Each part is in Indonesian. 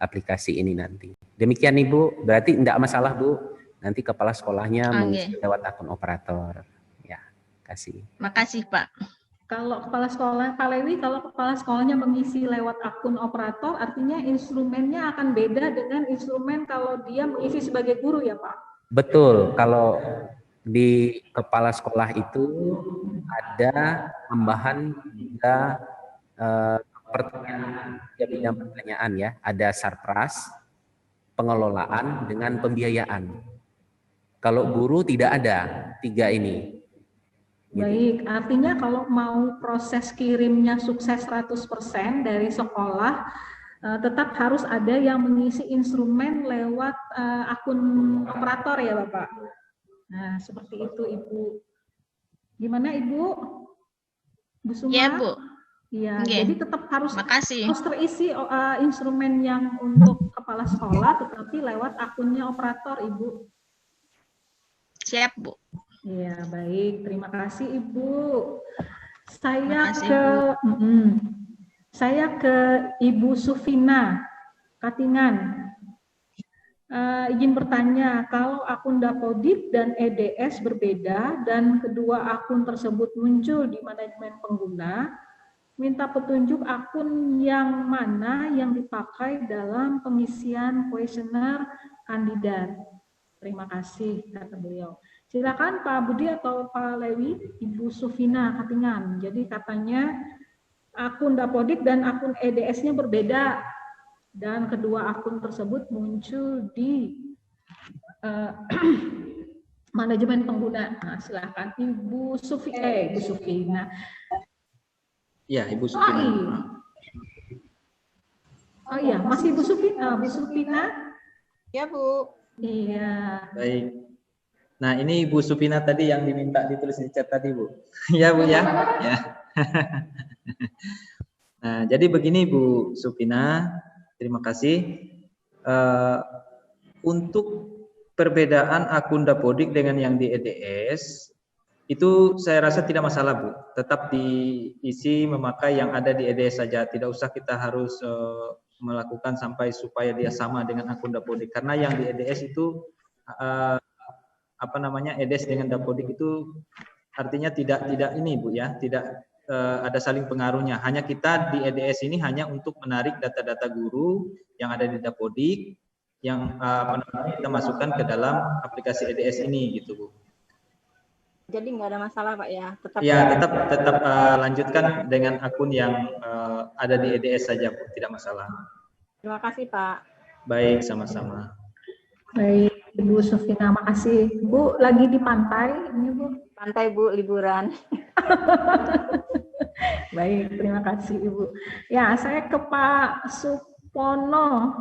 aplikasi ini nanti. Demikian Ibu, berarti tidak masalah Bu, nanti kepala sekolahnya mengisi lewat akun operator. Ya, kasih. Makasih Pak. Kalau kepala sekolah, Pak Lewi, kalau kepala sekolahnya mengisi lewat akun operator, artinya instrumennya akan beda dengan instrumen kalau dia mengisi sebagai guru ya Pak? Betul, kalau di kepala sekolah itu ada tambahan juga pertanyaan, ya bidang pertanyaan ya, ada sarpras, pengelolaan dengan pembiayaan. Kalau guru tidak ada 3 ini. Baik, artinya kalau mau proses kirimnya sukses 100% dari sekolah, tetap harus ada yang mengisi instrumen lewat akun operator ya Bapak? Nah, seperti itu Ibu. Gimana Ibu? Bu Suma? Ya Bu. Iya, Okay. jadi tetap harus terisi instrumen yang untuk kepala sekolah, tetapi lewat akunnya operator Ibu. Siap Bu. Iya, baik. Terima kasih Ibu. Saya ke Ibu Sufina Katingan. Izin bertanya, kalau akun Dapodik dan EDS berbeda dan kedua akun tersebut muncul di manajemen pengguna, minta petunjuk akun yang mana yang dipakai dalam pengisian kuesioner kandidat. Terima kasih, kata beliau. Silakan Pak Budi atau Pak Lewi, Ibu Sufina Katingan. Jadi katanya akun Dapodik dan akun EDS-nya berbeda dan kedua akun tersebut muncul di manajemen pengguna. Nah, silakan Ibu Sufina. Ya, Ibu Sufina. Oh iya, masih Ibu Sufina. Bu Sufina? Ya Bu. Iya. Baik. Nah, ini Ibu Supina tadi yang diminta ditulis di chat tadi, Bu. Ya, Bu ya. Ya. Nah, jadi begini Bu Supina, terima kasih. Untuk perbedaan akun Dapodik dengan yang di EDS, itu saya rasa tidak masalah, Bu. Tetap diisi memakai yang ada di EDS saja. Tidak usah kita harus melakukan sampai supaya dia sama dengan akun Dapodik. Karena yang di EDS itu EDS dengan Dapodik itu artinya tidak ini Bu ya, tidak ada saling pengaruhnya. Hanya kita di EDS ini hanya untuk menarik data-data guru yang ada di Dapodik yang kita masukkan ke dalam aplikasi EDS ini gitu Bu. Jadi nggak ada masalah Pak ya? Tetap lanjutkan dengan akun yang ada di EDS saja Bu, tidak masalah. Terima kasih Pak. Baik, sama-sama. Baik, Ibu Sufina, makasih. Bu, lagi di pantai ini Bu? Pantai Bu, liburan. Baik, terima kasih Ibu. Ya, saya ke Pak Supono,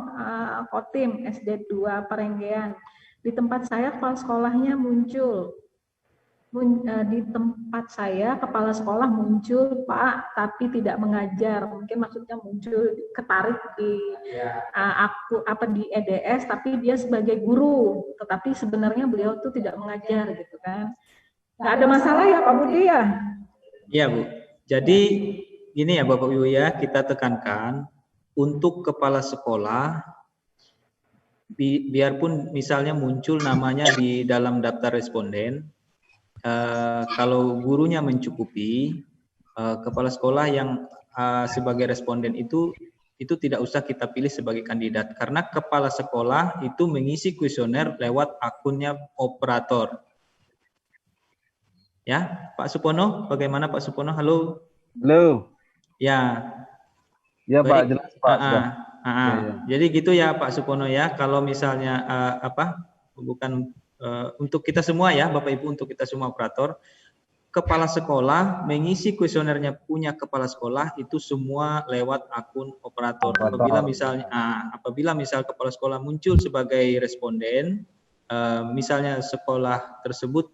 Kotim SD 2 Parenggean. Di tempat saya kepala sekolahnya muncul. Di tempat saya kepala sekolah muncul Pak, tapi tidak mengajar. Mungkin maksudnya muncul ketarik di di EDS, tapi dia sebagai guru. Tetapi sebenarnya beliau tuh tidak mengajar gitu kan. Nggak ada masalah ya Pak Budi ya? Iya Bu. Jadi ini ya Bapak Ibu ya, kita tekankan untuk kepala sekolah, biarpun misalnya muncul namanya di dalam daftar responden, kalau gurunya mencukupi, kepala sekolah yang sebagai responden itu tidak usah kita pilih sebagai kandidat, karena kepala sekolah itu mengisi kuesioner lewat akunnya operator. Ya, Pak Supono, bagaimana Pak Supono? Halo. Halo. Ya. Ya Pak, jelas Pak. Jadi gitu ya Pak Supono ya. Kalau misalnya untuk kita semua ya, Bapak Ibu, untuk kita semua operator, kepala sekolah mengisi kuesionernya punya kepala sekolah itu semua lewat akun operator. Apabila misal kepala sekolah muncul sebagai responden, misalnya sekolah tersebut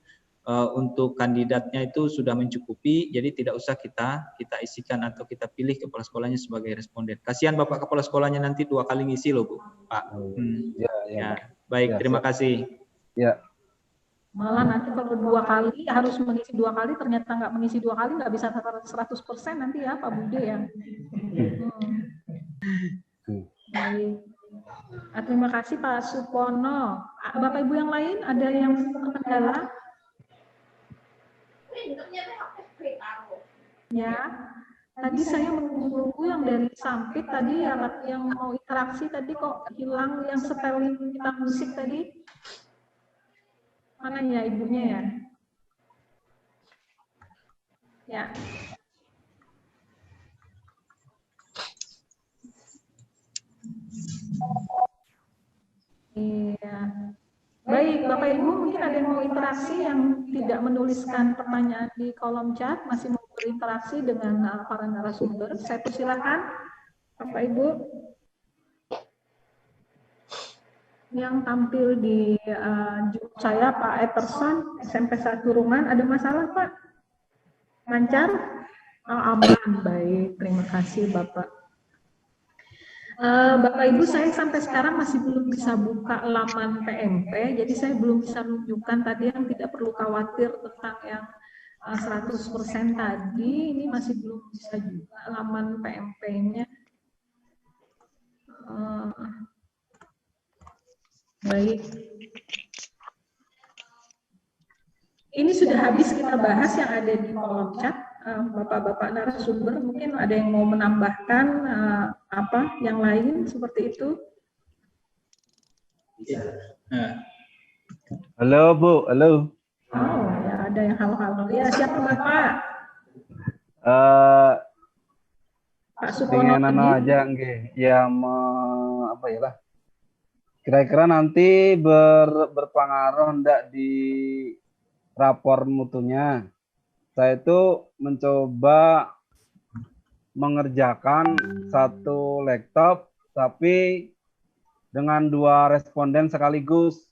untuk kandidatnya itu sudah mencukupi, jadi tidak usah kita isikan atau kita pilih kepala sekolahnya sebagai responden. Kasihan Bapak kepala sekolahnya nanti 2 kali ngisi loh Bu, Pak. Baik, terima kasih. Ya. Malah nanti kalau 2 kali harus mengisi 2 kali, ternyata nggak mengisi 2 kali, nggak bisa 100% nanti ya Pak Budi ya. Baik. Terima kasih Pak Supono. Bapak Ibu yang lain ada yang terkendala? Ya, tadi saya menunggu yang dari Sampit tadi yang mau interaksi tadi kok hilang, yang spelling kita musik tadi. Mana ya ibunya ya? Ya. Iya. Baik, Bapak Ibu mungkin ada yang mau interaksi yang tidak menuliskan pertanyaan di kolom chat, masih mau berinteraksi dengan para narasumber. Saya persilakan, Bapak Ibu. Yang tampil di Zoom saya, Pak Epperson, SMP 1 Rungan, ada masalah Pak? Lancar? Aman, baik. Terima kasih Bapak. Bapak Ibu, saya sampai sekarang masih belum bisa buka laman PMP, jadi saya belum bisa menunjukkan tadi yang tidak perlu khawatir tentang yang 100% tadi, ini masih belum bisa juga laman PMP-nya. Baik. Ini sudah habis kita bahas yang ada di kolom chat. Bapak-bapak narasumber mungkin ada yang mau menambahkan yang lain seperti itu. Halo Bu, halo. Oh ya, ada yang halo-halo. Ya, siapa Bapak? Pak Supono Dengan aja nggih yang apa ya lah. Kira-kira nanti berpengaruh ndak di rapor mutunya. Saya itu mencoba mengerjakan satu laptop tapi dengan 2 responden sekaligus.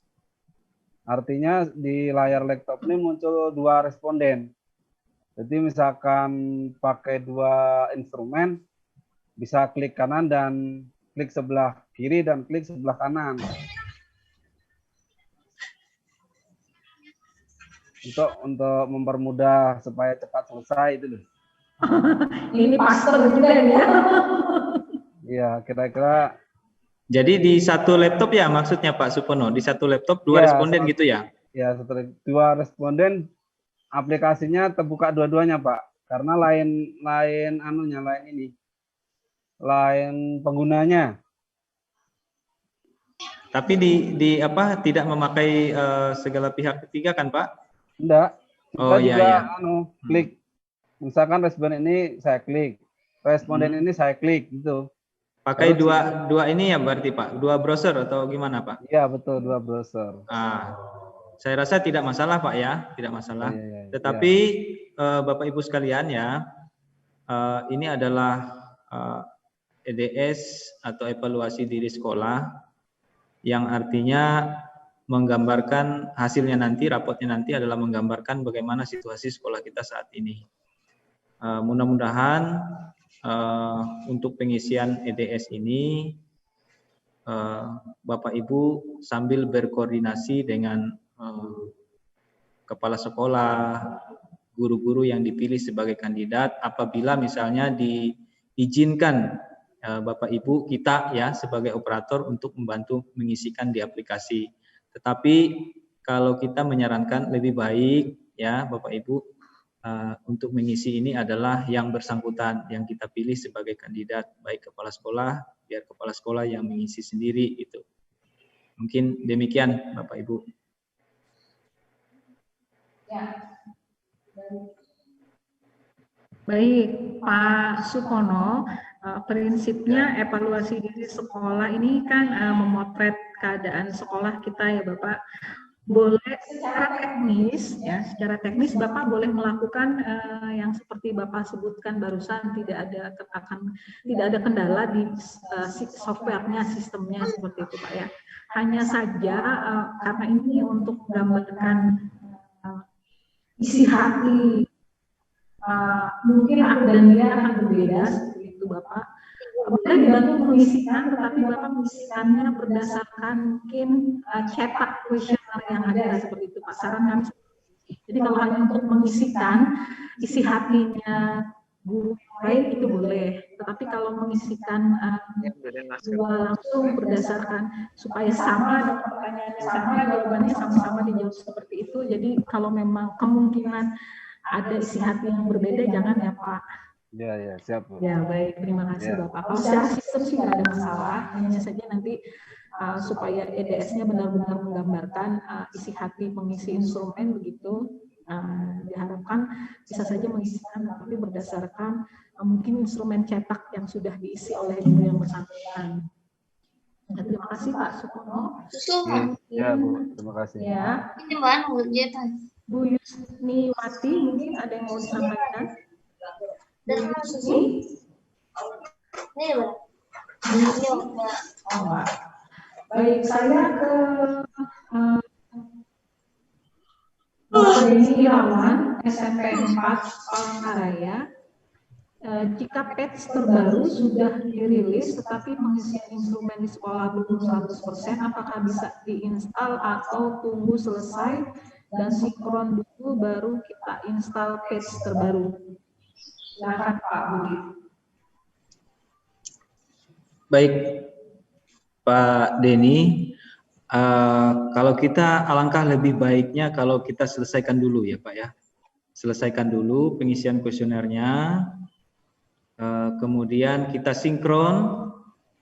Artinya di layar laptop ini muncul 2 responden. Jadi misalkan pakai 2 instrumen, bisa klik kanan dan klik sebelah kiri dan klik sebelah kanan. Untuk mempermudah supaya cepat selesai itu loh. Ini pastor juga ya. Iya, kira-kira. Jadi di satu laptop ya maksudnya Pak Supono, di satu laptop 2 responden gitu ya? Ya, 2 responden, aplikasinya terbuka dua-duanya Pak, karena lain penggunanya. Tapi di apa tidak memakai segala pihak ketiga kan Pak? Enggak. Kita juga iya. Klik. Misalkan responden ini saya klik, responden ini saya klik gitu. Pakai dua ini ya berarti Pak, 2 browser atau gimana Pak? Iya betul, 2 browser. Saya rasa tidak masalah Pak ya, tidak masalah. Tetapi Bapak Ibu sekalian ya, ini adalah EDS atau evaluasi diri sekolah yang artinya menggambarkan hasilnya nanti, raportnya nanti adalah menggambarkan bagaimana situasi sekolah kita saat ini. Mudah-mudahan untuk pengisian EDS ini Bapak Ibu sambil berkoordinasi dengan kepala sekolah, guru-guru yang dipilih sebagai kandidat, apabila misalnya diizinkan Bapak Ibu kita ya sebagai operator untuk membantu mengisikan di aplikasi. Tetapi kalau kita menyarankan lebih baik ya Bapak Ibu untuk mengisi ini adalah yang bersangkutan yang kita pilih sebagai kandidat, baik kepala sekolah, biar kepala sekolah yang mengisi sendiri itu. Mungkin demikian Bapak Ibu. Ya. Baik, Pak Supono, prinsipnya evaluasi diri sekolah ini kan memotret keadaan sekolah kita ya Bapak. Boleh secara teknis Bapak boleh melakukan yang seperti Bapak sebutkan barusan, tidak ada kendala di softwarenya, sistemnya seperti itu Pak ya. Hanya saja karena ini untuk menggambarkan isi hati, mungkin aku dan dia akan berbeda seperti itu Bapak. Boleh dibantu mengisikan, tetapi Bapak mengisikannya berdasarkan mungkin cetak kuesioner yang ada seperti itu Pak. Saran kami. Jadi kalau hanya untuk mengisikan isi hatinya guru lain itu boleh. Tetapi kalau mengisikan dua langsung berdasarkan supaya sama dan pertanyaannya sama, jawabannya sama-sama dijawab seperti itu. Jadi kalau memang kemungkinan ada isi hati yang berbeda, jangan ya Pak. Ya, siap, Bu. Ya, baik. Terima kasih Ya. Bapak. Kalau secara sistem sih nggak ada masalah. Hanya saja nanti supaya EDS-nya benar-benar menggambarkan isi hati pengisi instrumen begitu. Diharapkan bisa saja mengisikan, tapi berdasarkan mungkin instrumen cetak yang sudah diisi oleh guru yang bersangkutan. Ya, terima kasih Pak Sukono. Ya, Bu. Terima kasih. Ya, Bu Yusniwati mungkin ada yang mau disampaikan. Bu Yusni? Oh, Mbak. Baik, saya ke Bapak Deni Irawan, SMP 4 Palangkaraya. Jika patch terbaru sudah dirilis, tetapi pengisian instrumen di sekolah belum 100%, apakah bisa diinstal atau tunggu selesai dan sinkron dulu baru kita install patch terbaru? Silakan Pak Budi. Baik, Pak Denny. Kalau kita alangkah lebih baiknya kalau kita selesaikan dulu ya Pak ya. Selesaikan dulu pengisian kuesionernya. Kemudian kita sinkron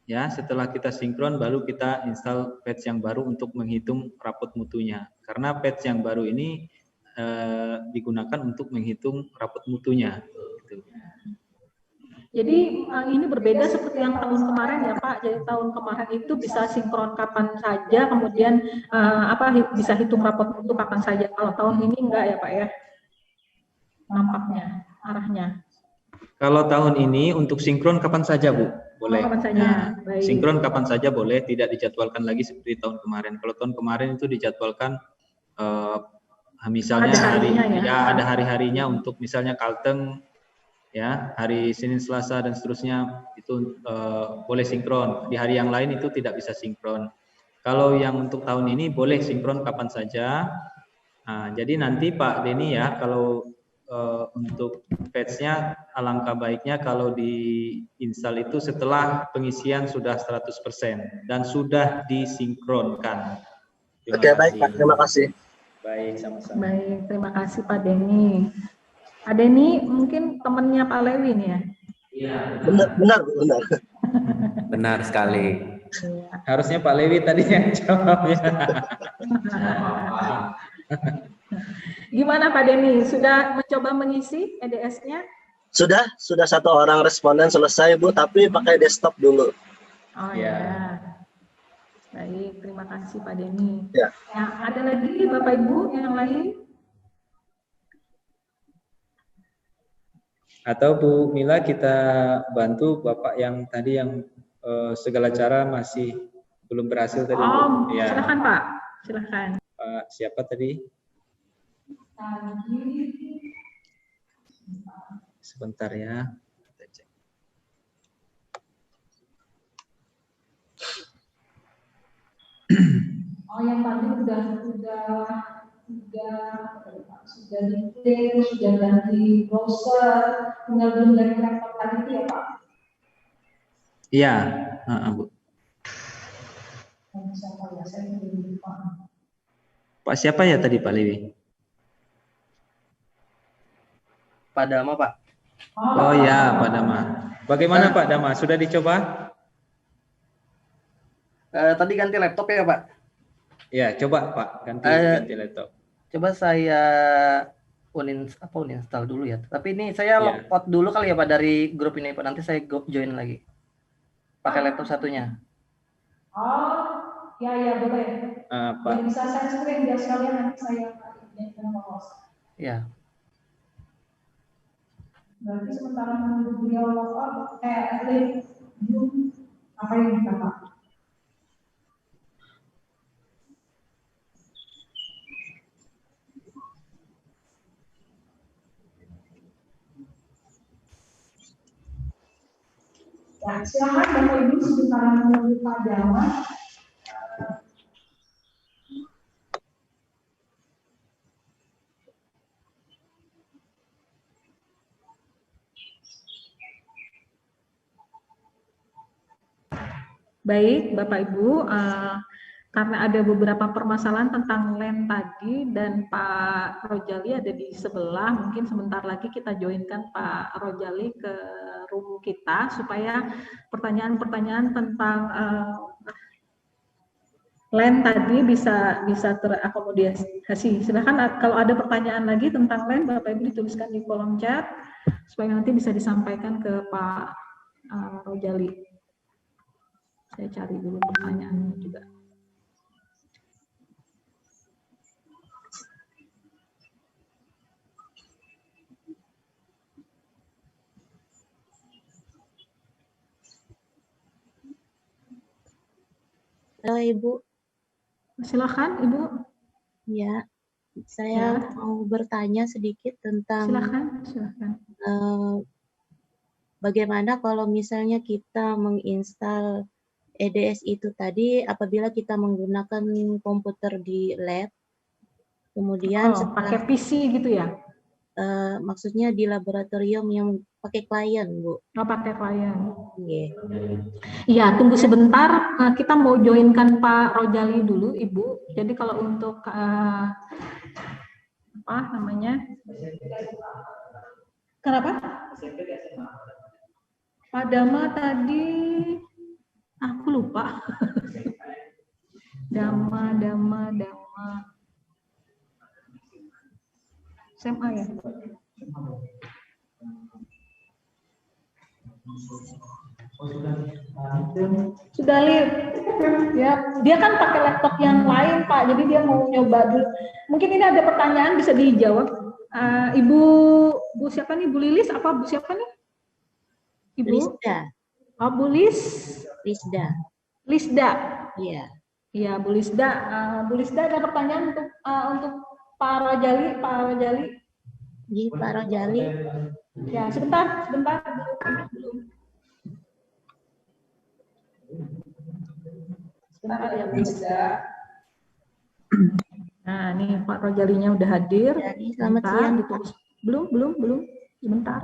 ya, setelah kita sinkron baru kita install patch yang baru untuk menghitung rapot mutunya, karena patch yang baru ini digunakan untuk menghitung rapot mutunya gitu. Jadi ini berbeda seperti yang tahun kemarin ya Pak. Jadi tahun kemarin itu bisa sinkron kapan saja, kemudian bisa hitung rapot mutu kapan saja. Kalau tahun ini enggak ya Pak ya, nampaknya arahnya. Kalau tahun ini untuk sinkron kapan saja Bu, boleh. Kapan saja. Nah, sinkron kapan saja boleh, tidak dijadwalkan lagi seperti tahun kemarin. Kalau tahun kemarin itu dijadwalkan misalnya ada hari-harinya untuk misalnya Kalteng ya, hari Senin, Selasa dan seterusnya itu boleh sinkron. Di hari yang lain itu tidak bisa sinkron. Kalau yang untuk tahun ini boleh sinkron kapan saja. Nah, jadi nanti Pak Denny ya, kalau untuk patch-nya alangkah baiknya kalau diinstal itu setelah pengisian sudah 100% dan sudah disinkronkan. Oke, baik Pak, terima kasih. Baik, sama-sama. Baik, terima kasih Pak Denny. Pak Denny mungkin temannya Pak Lewin ya? Iya. Benar. Benar sekali. Harusnya Pak Lewi tadi yang jawab ya. Gimana Pak Denny, sudah mencoba mengisi EDS-nya? Sudah satu orang responden selesai Bu, tapi pakai desktop dulu. Oh ya. Baik, terima kasih Pak Denny. Ya. Ada lagi Bapak Ibu yang lain? Atau Bu Mila kita bantu Bapak yang tadi yang segala cara masih belum berhasil tadi. Oh, ya. Silakan Pak, silakan. Pak siapa tadi? Sebentar ya. Kita cek. Oh, yang tadi sudah di-clear, sudah ganti browser, tinggal belum dari laptop tadi itu ya Pak? Iya, Bu. Siapa ya? Saya belum lupa. Pak siapa ya tadi Pak Lewi? Pak Dama, Pak. Oh ya, Pak Dama. Bagaimana Pak Dama? Sudah dicoba? Tadi ganti laptop ya Pak? Ya, coba Pak ganti laptop. Coba saya uninstall dulu ya. Tapi ini saya logout dulu kali ya Pak dari grup ini Pak. Nanti saya join lagi. Pakai laptop satunya. Oh, ya boleh. Pak. Bisa saya screen biar sekalian nanti saya Ya. Berarti sementara menunggu beliau logout, apa yang kita Pak? Ya, silakan Bapak Ibu sebentar menunggu Pak Dama. Baik, Bapak Ibu, karena ada beberapa permasalahan tentang LAN tadi dan Pak Rojali ada di sebelah, mungkin sebentar lagi kita joinkan Pak Rojali ke room kita supaya pertanyaan-pertanyaan tentang LAN tadi bisa terakomodasi. Silakan kalau ada pertanyaan lagi tentang LAN, Bapak Ibu dituliskan di kolom chat supaya nanti bisa disampaikan ke Pak Rojali. Saya cari dulu pertanyaannya juga. Halo Ibu. Silakan Ibu. Ya, saya mau bertanya sedikit tentang Silakan. Bagaimana kalau misalnya kita menginstal EDS itu tadi apabila kita menggunakan komputer di lab, kemudian pakai PC gitu ya? Maksudnya di laboratorium yang pakai klien, Bu. Oh, pakai klien. Iya. Iya, tunggu sebentar. Kita mau joinkan Pak Rojali dulu, Ibu. Jadi kalau untuk apa namanya? Kenapa? Pak Dama tadi, aku lupa. Dama. SMA ya. Sudah lihat ya, dia kan pakai laptop yang lain Pak, jadi dia mau nyoba dulu. Mungkin ini ada pertanyaan bisa dijawab. Ibu siapa nih? Bu Lilis apa Bu siapa nih? Ibu Lisda. Oh, Bu Lisda. Iya. Iya, Bu Lisda. Bu Lisda ada pertanyaan untuk Pak Rojali. Iya, Pak Rojali. Ya, sebentar. Belum. Sebentar ya, Bu Lisda. Nah, nih Pak Rojalinya udah hadir. Jadi, selamat siang. Belum. Sebentar.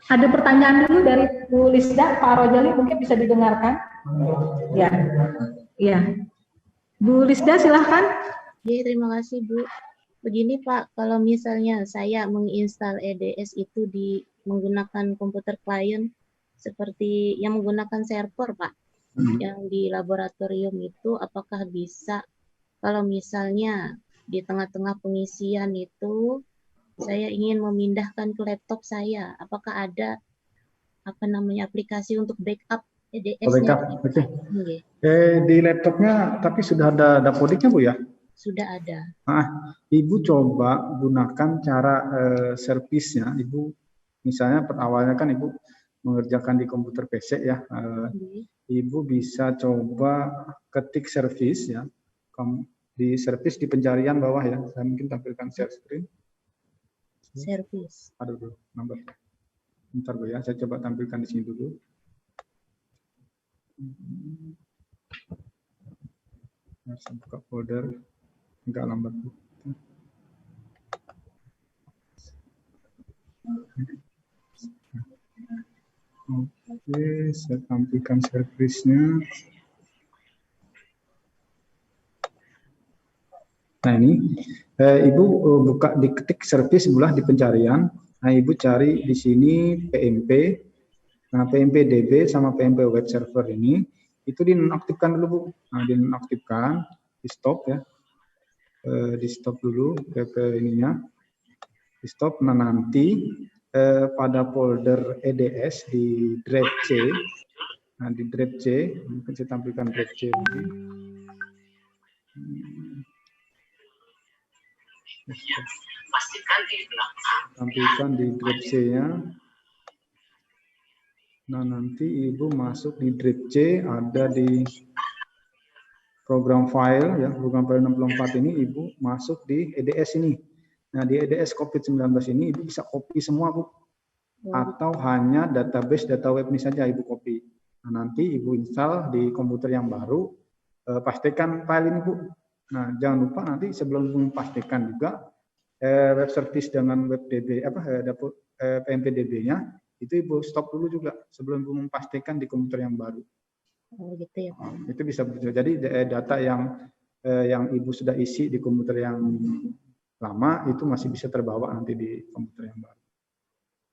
Ada pertanyaan dulu dari Bu Lisda, Pak Rojali mungkin bisa didengarkan. Ya. Bu Lisda silahkan. Ya, terima kasih Bu. Begini Pak, kalau misalnya saya menginstal EDS itu menggunakan komputer klien seperti yang menggunakan server Pak, yang di laboratorium itu apakah bisa kalau misalnya di tengah-tengah pengisian itu saya ingin memindahkan ke laptop saya, apakah ada aplikasi untuk backup EDS-nya? Oke. Di laptopnya tapi sudah ada dapodiknya Bu ya? Sudah ada. Ibu coba gunakan cara servisnya. Ibu misalnya awalnya kan Ibu mengerjakan di komputer PC ya. Ibu bisa coba ketik servis ya. Di servis di pencarian bawah ya. Saya mungkin tampilkan share screen. Servis. Aduh, nomor. Bentar Bu ya, saya coba tampilkan di sini dulu. Saya buka folder. Enggak lambat. Oke, saya tampilkan servisnya. Nah ini, Ibu buka diketik servis sebelah di pencarian. Nah Ibu cari di sini PMP. Nah PMP DB sama PMP web server ini, itu dinonaktifkan dulu Bu. Nah dinonaktifkan, di stop ya. Di stop dulu ininya, di stop. Nah nanti pada folder EDS di drive C Nah, di grade C, mungkin saya tampilkan grade C ini. Tampilkan di grade C-nya. Nah, nanti Ibu masuk di grade C, ada di program file, ya, program file 64 ini Ibu masuk di EDS ini. Nah, di EDS COVID-19 ini Ibu bisa copy semua, Bu. Atau hanya database data web ini saja Ibu copy. Nah, nanti Ibu install di komputer yang baru, pastikan file ini, Bu. Nah, jangan lupa nanti sebelum Ibu pastikan juga web service dengan web DB, PMPDB-nya, itu Ibu stop dulu juga sebelum Ibu memastikan di komputer yang baru. Oh, gitu ya, Pak. Itu bisa jadi data yang Ibu sudah isi di komputer yang lama itu masih bisa terbawa nanti di komputer yang baru.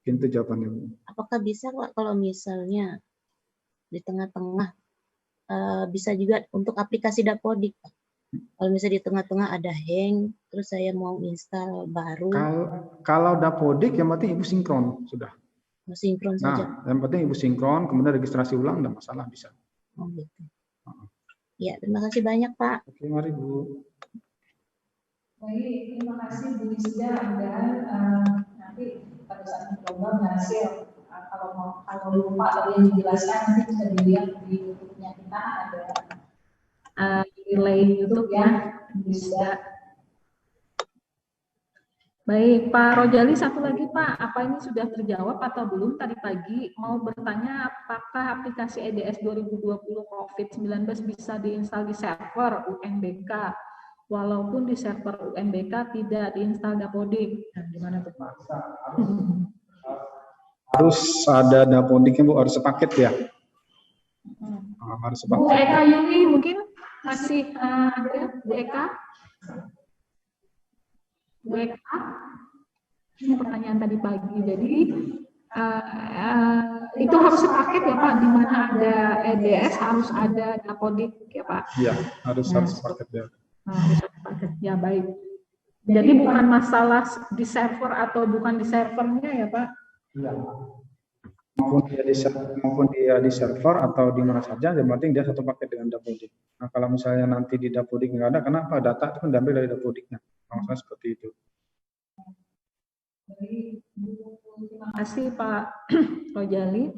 Itu jawabannya, Bu. Apakah bisa, Pak, kalau misalnya di tengah-tengah bisa juga untuk aplikasi Dapodik, Pak? Kalau misalnya di tengah-tengah ada hang, terus saya mau install baru. Kalau Dapodik yang penting Ibu sinkron sudah. Sinkron saja. Nah, yang penting Ibu sinkron, kemudian registrasi ulang, tidak masalah, bisa. Oh, gitu. Ya, terima kasih banyak, Pak. Oke, mari Bu. Baik, terima kasih Bu Lisda. Dan nanti pada saat mencoba berhasil. Kalau lupa tadi yang dijelaskan nanti bisa dilihat di YouTube-nya kita ada relay YouTube ya, Bu Lisda. Baik, Pak Rojali, satu lagi Pak, apa ini sudah terjawab atau belum? Tadi pagi mau bertanya apakah aplikasi EDS 2020 COVID-19 bisa diinstal di server UNBK, walaupun di server UNBK tidak diinstal Dapodik. Nah, gimana tuh Pak? Harus ada Dapodiknya, Bu, harus sepaket ya. Harus sepaket. Bu Eka Yuli mungkin masih ada, Bu Eka? Bu Eka, ini pertanyaan tadi pagi. Jadi itu harus sepaket ya Pak, di mana ada EDS harus ada Dapodik ya Pak. Iya, harus sepaket ya. Harus sepaket ya, baik. Jadi bukan masalah di server atau bukan di servernya ya Pak. Iya. Maupun dia di server atau di mana saja, yang penting dia satu paket dengan Dapodik. Nah, kalau misalnya nanti di Dapodik nggak ada, kenapa? Data itu kan diambil dari Dapodiknya. Maksudnya seperti itu. Terima kasih Pak Rojali.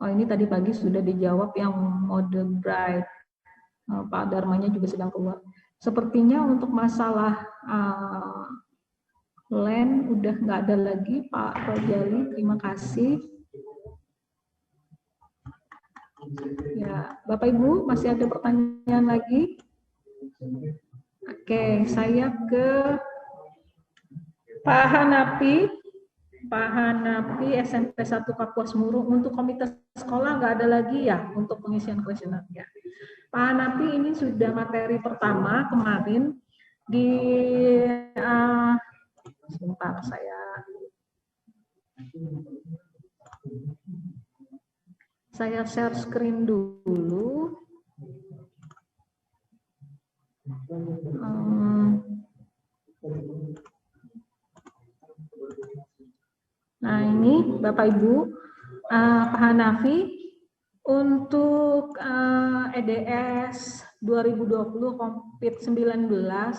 Ini tadi pagi sudah dijawab yang mode bright. Pak Darmanya juga sedang keluar. Sepertinya untuk masalah LAN udah nggak ada lagi Pak Rojali. Terima kasih. Ya, Bapak Ibu masih ada pertanyaan lagi? Oke, saya ke Pak Hanapi. Pak Hanapi SMP 1 Kapuas Murung. Untuk komite sekolah nggak ada lagi ya untuk pengisian kuesioner ya. Pak Hanapi, ini sudah materi pertama kemarin di sebentar saya share screen dulu. Nah, ini Bapak Ibu, Pak Hanafi, untuk EDS 2020 COVID-19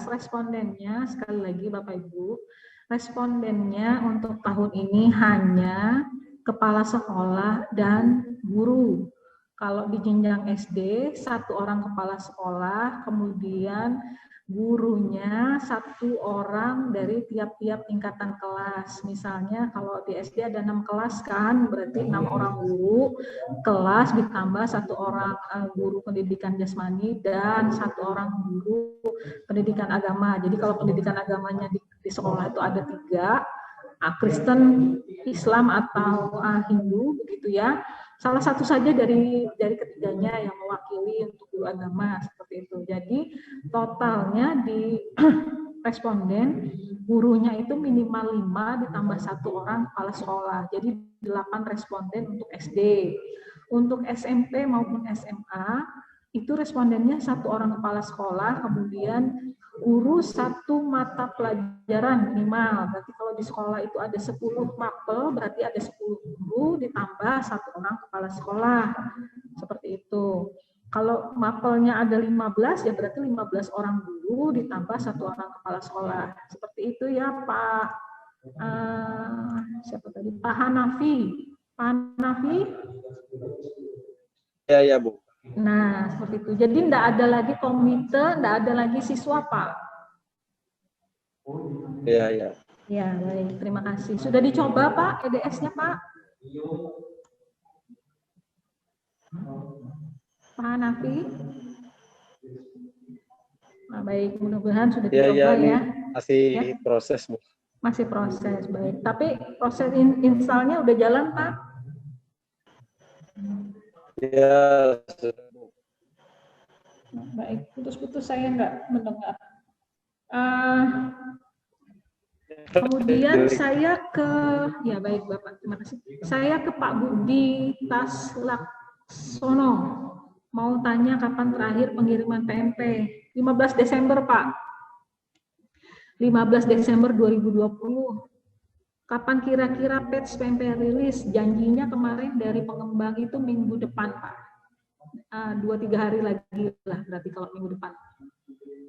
respondennya, sekali lagi Bapak Ibu, respondennya untuk tahun ini hanya kepala sekolah dan guru. Kalau di jenjang SD, 1 orang kepala sekolah, kemudian gurunya 1 orang dari tiap-tiap tingkatan kelas. Misalnya kalau di SD ada 6 kelas kan, berarti 6 orang guru kelas ditambah 1 orang guru pendidikan jasmani dan 1 orang guru pendidikan agama. Jadi kalau pendidikan agamanya di sekolah itu ada 3, Kristen, Islam atau Hindu, begitu ya. Salah satu saja dari ketiganya yang mewakili untuk guru agama, seperti itu. Jadi totalnya di responden gurunya itu minimal 5 ditambah 1 orang kepala sekolah. Jadi 8 responden untuk SD. Untuk SMP maupun SMA itu respondennya 1 orang kepala sekolah, kemudian guru 1 mata pelajaran minimal. Berarti kalau di sekolah itu ada 10 mapel, berarti ada 10 guru ditambah 1 orang kepala sekolah. Seperti itu. Kalau mapelnya ada 15, ya berarti 15 orang guru ditambah 1 orang kepala sekolah. Seperti itu ya Pak. Siapa tadi? Pak Hanafi. Pak Hanafi? Ya Bu. Nah, seperti itu. Jadi tidak ada lagi komite, tidak ada lagi siswa Pak. Ya. Ya, baik. Terima kasih. Sudah dicoba Pak EDS-nya Pak? Pak Hanafi? Nah, baik, mudah-mudahan sudah dicoba ya. Masih ya. Proses Bu. Masih proses, baik. Tapi proses installnya udah jalan Pak? Ya. Nah, baik, putus-putus saya nggak mendengar. Kemudian saya ke, ya baik Bapak, terima kasih. Saya ke Pak Budi Taslaksono. Mau tanya kapan terakhir pengiriman PMP? 15 Desember Pak. 15 Desember 2020. Kapan kira-kira patch PMP rilis? Janjinya kemarin dari pengembang itu minggu depan Pak. 2-3 hari lagi lah berarti kalau minggu depan.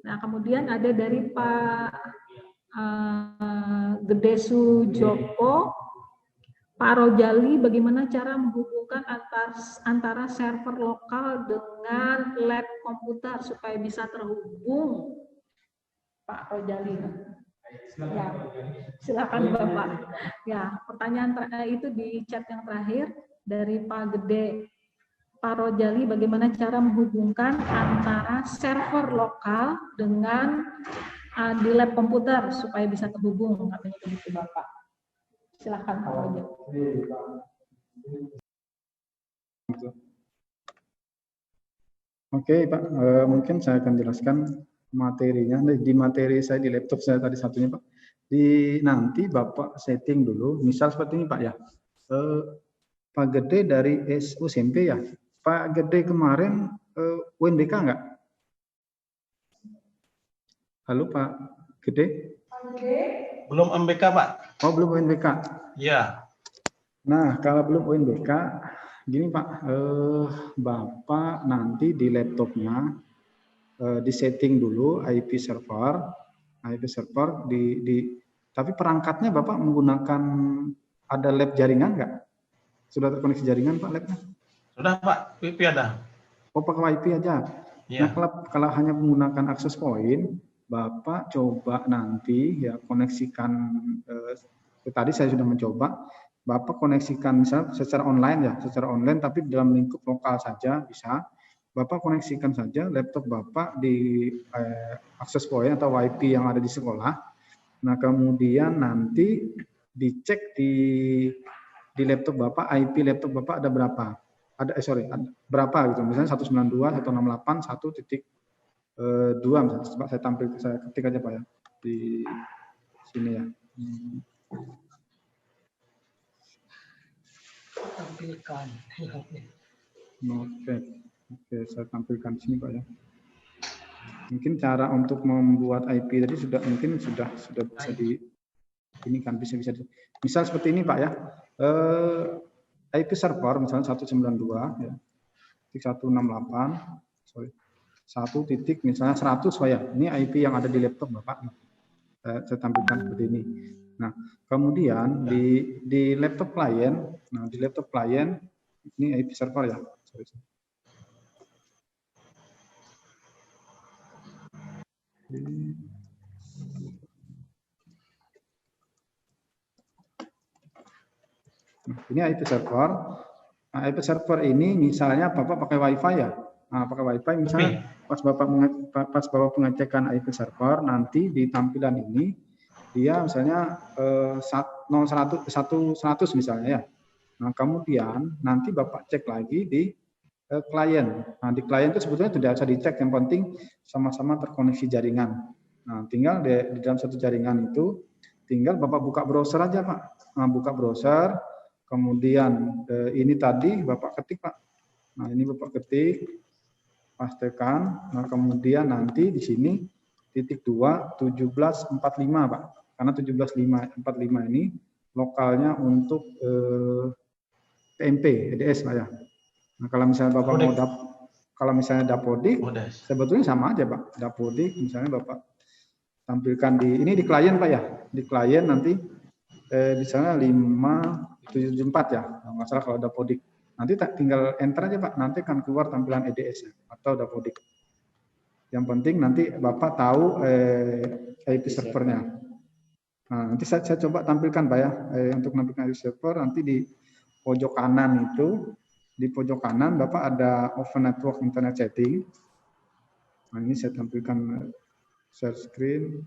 Nah kemudian ada dari Pak Gedesu Joko, Pak Rojali, bagaimana cara menghubungkan antara server lokal dengan lab komputer supaya bisa terhubung? Pak Rojali. Ya, silakan Bapak. Ya, pertanyaan itu di chat yang terakhir dari Pak Gede. Pak Rojali, bagaimana cara menghubungkan antara server lokal dengan di lab komputer supaya bisa terhubung, katanya begitu Bapak. Silakan Pak Rojali. Oke Pak, mungkin saya akan jelaskan materinya. Di materi saya di laptop saya tadi satunya Pak. Nanti Bapak setting dulu, misal seperti ini Pak ya. Pak Gede dari SMP ya. Pak Gede kemarin UNBK enggak? Halo Pak Gede? Belum MBK Pak. Oh belum UNBK? Iya. Nah kalau belum UNBK, gini Pak, Bapak nanti di laptopnya disetting dulu IP server tapi perangkatnya Bapak menggunakan ada lab jaringan enggak? Sudah terkoneksi jaringan Pak labnya? Sudah Pak, WiFi ada. Oh pakai WiFi aja. Ya. Nah kalau hanya menggunakan access point, Bapak coba nanti ya koneksikan. Tadi saya sudah mencoba. Bapak koneksikan misalnya secara online ya, secara online tapi dalam lingkup lokal saja bisa. Bapak koneksikan saja laptop Bapak di access point atau WiFi yang ada di sekolah. Nah kemudian nanti dicek di laptop Bapak, IP laptop Bapak ada berapa? Ada berapa gitu. Misalnya 192, 168, 1.2 misalnya. Coba saya ketik aja Pak ya di sini ya. Tampilkan. Oke, saya tampilkan di sini Pak ya. Mungkin cara untuk membuat IP tadi sudah bisa di ini kan bisa misal seperti ini Pak ya. IP server misalnya 192 ya. 168 misalnya 100 Pak ya. Ini IP yang ada di laptop Bapak. Saya tampilkan seperti ini. Nah, kemudian di laptop klien, ini IP server ya. Ini IP server. Nah, IP server ini misalnya Bapak pakai WiFi ya. Nah, pakai WiFi misalnya pas Bapak pengecekan IP server nanti di tampilan ini dia misalnya 100 misalnya ya. Nah, kemudian nanti Bapak cek lagi di klien. Nah, di klien itu sebetulnya tidak usah dicek, yang penting sama-sama terkoneksi jaringan. Nah, tinggal di dalam satu jaringan itu tinggal Bapak buka browser aja, Pak. Nah, buka browser, kemudian ini tadi Bapak ketik, Pak. Nah, ini Bapak ketik, pastekan. Nah, kemudian nanti di sini titik 2 1745, Pak. Karena 1745 ini lokalnya untuk PMP, EDS Pak ya. Nah, kalau misalnya Bapak mau kalau misalnya Dapodik, sebetulnya sama aja Pak. Dapodik misalnya Bapak tampilkan ini di klien Pak ya. Di klien nanti misalnya 574 ya. Nggak salah kalau Dapodik. Nanti tinggal enter aja Pak. Nanti akan keluar tampilan EDS ya, atau Dapodik. Yang penting nanti Bapak tahu IP servernya. Nah, nanti saya coba tampilkan Pak ya. Untuk menampilkan IP server nanti di pojok kanan itu. Di pojok kanan Bapak ada Open Network Internet Setting. Nah, ini saya tampilkan share screen.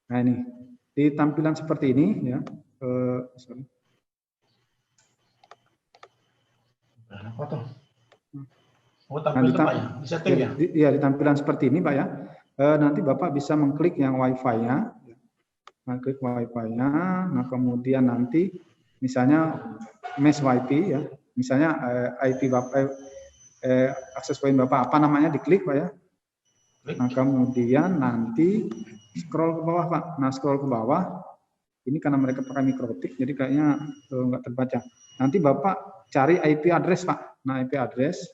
Nah ini di tampilan seperti ini ya. Sorry. Di setting ya? Iya, di tampilan seperti ini Pak ya. Nanti Bapak bisa mengklik yang Wi-Fi-nya. Klik Wi-Fi-nya, nah kemudian nanti misalnya mesh WiFi ya, misalnya IP Bapak, akses point Bapak apa namanya diklik Pak ya. Nah kemudian nanti scroll ke bawah Pak. Nah scroll ke bawah, ini karena mereka pakai mikrotik, jadi kayaknya nggak terbaca. Nanti Bapak cari IP address Pak. Nah IP address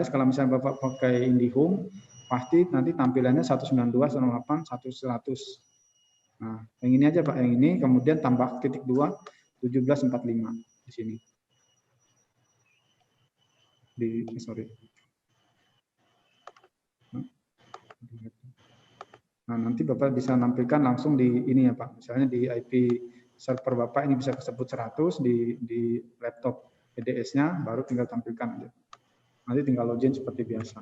kalau misalnya Bapak pakai IndiHome, pasti nanti tampilannya 192.168.100. Nah, yang ini aja Pak, yang ini kemudian tambah *2 1745 di sini. Nah, nanti Bapak bisa nampilkan langsung di ini ya Pak. Misalnya di IP server Bapak ini bisa kesebut 100 di laptop EDS-nya, baru tinggal tampilkan aja. Nanti tinggal login seperti biasa.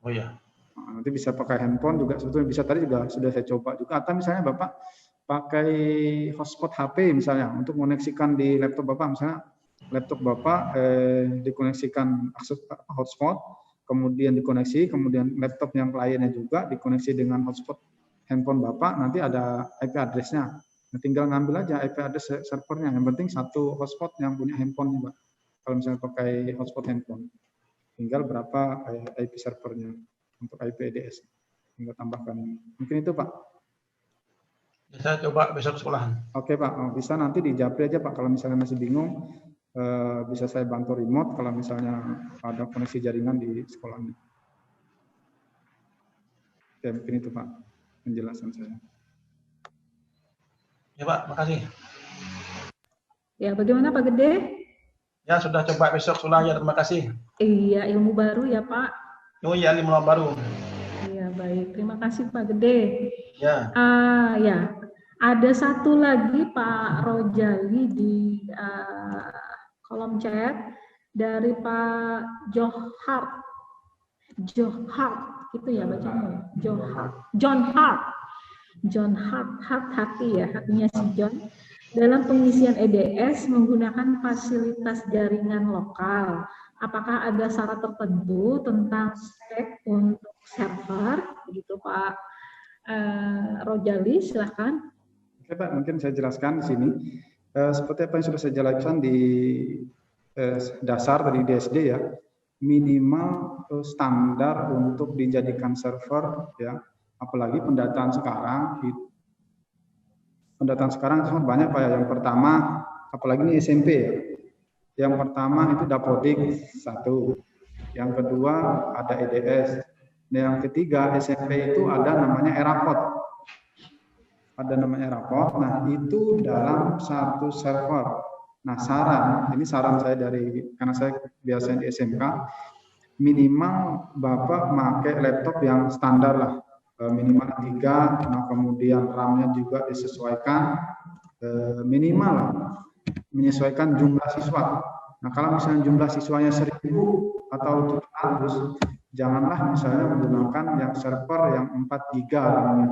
Oh ya. Nanti bisa pakai handphone juga, sebetulnya bisa, tadi juga sudah saya coba juga. Atau misalnya Bapak pakai hotspot HP misalnya untuk mengoneksikan di laptop Bapak, misalnya laptop Bapak dikoneksikan akses hotspot, kemudian dikoneksi, kemudian laptop yang kliennya juga dikoneksi dengan hotspot handphone Bapak, nanti ada IP address-nya. Nah, tinggal ngambil aja IP address servernya, yang penting satu hotspot yang punya handphone Pak. Kalau misalnya pakai hotspot handphone, tinggal berapa IP servernya. Untuk IP EDS, tinggal tambahkan. Mungkin itu Pak. Saya coba besok sekolahan. Oke Pak, bisa nanti di Japri aja Pak. Kalau misalnya masih bingung, bisa saya bantu remote kalau misalnya ada koneksi jaringan di sekolahnya. Oke, mungkin itu Pak penjelasan saya. Ya Pak, makasih. Ya, bagaimana Pak Gede? Ya, sudah coba besok sekolah ya, terima kasih. Iya, ilmu baru ya Pak. Oh iya, ilmu baru. Iya, baik. Terima kasih Pak Gede. Ya. Ya, ada satu lagi Pak Rojali di kolom chat dari Pak Johart, gitu ya bacanya. John Hart, hati ya, hatinya si John. Dalam pengisian EDS menggunakan fasilitas jaringan lokal. Apakah ada syarat tertentu tentang spek untuk server? Begitu Pak Rojali, silakan. Oke Pak, mungkin saya jelaskan di sini. Seperti apa yang sudah saya jelaskan di dasar tadi di SD ya, minimal standar untuk dijadikan server ya, apalagi pendataan sekarang. Pendataan sekarang sangat banyak Pak ya. Yang pertama, apalagi ini SMP ya. Yang pertama itu Dapodik 1. Yang kedua ada EDS. Yang ketiga SMP itu ada namanya Eraport. Ada namanya Eraport. Nah, itu dalam satu server. Nah, ini saran saya karena saya biasanya di SMK, minimal Bapak pakai laptop yang standar lah. Minimal 3, nah kemudian RAM-nya juga disesuaikan minimal menyesuaikan jumlah siswa. Nah, kalau misalnya jumlah siswanya 1000 atau 700, janganlah misalnya menggunakan yang server yang 4 GB RAM-nya.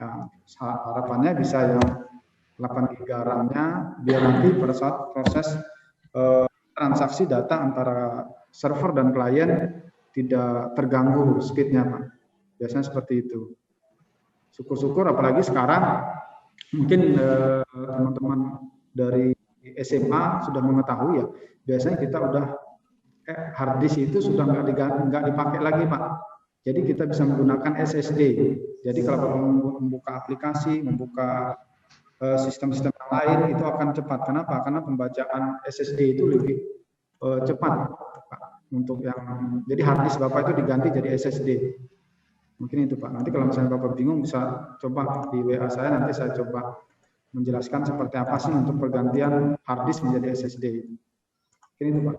Nah, harapannya bisa yang 8 GB RAM-nya, biar nanti pada saat proses transaksi data antara server dan klien tidak terganggu speed-nya, Pak. Biasanya seperti itu. Syukur-syukur apalagi sekarang mungkin teman-teman dari SMA sudah mengetahui ya, biasanya kita udah hard disk itu sudah nggak dipakai lagi Pak. Jadi kita bisa menggunakan SSD. Jadi kalau membuka aplikasi, membuka sistem-sistem yang lain itu akan cepat. Kenapa? Karena pembacaan SSD itu lebih cepat, Pak. Untuk yang jadi hard disk Bapak itu diganti jadi SSD. Mungkin itu Pak. Nanti kalau misalnya Bapak bingung bisa coba di WA saya, nanti saya coba menjelaskan seperti apa sih untuk pergantian hard disk menjadi SSD itu. Mungkin itu Pak.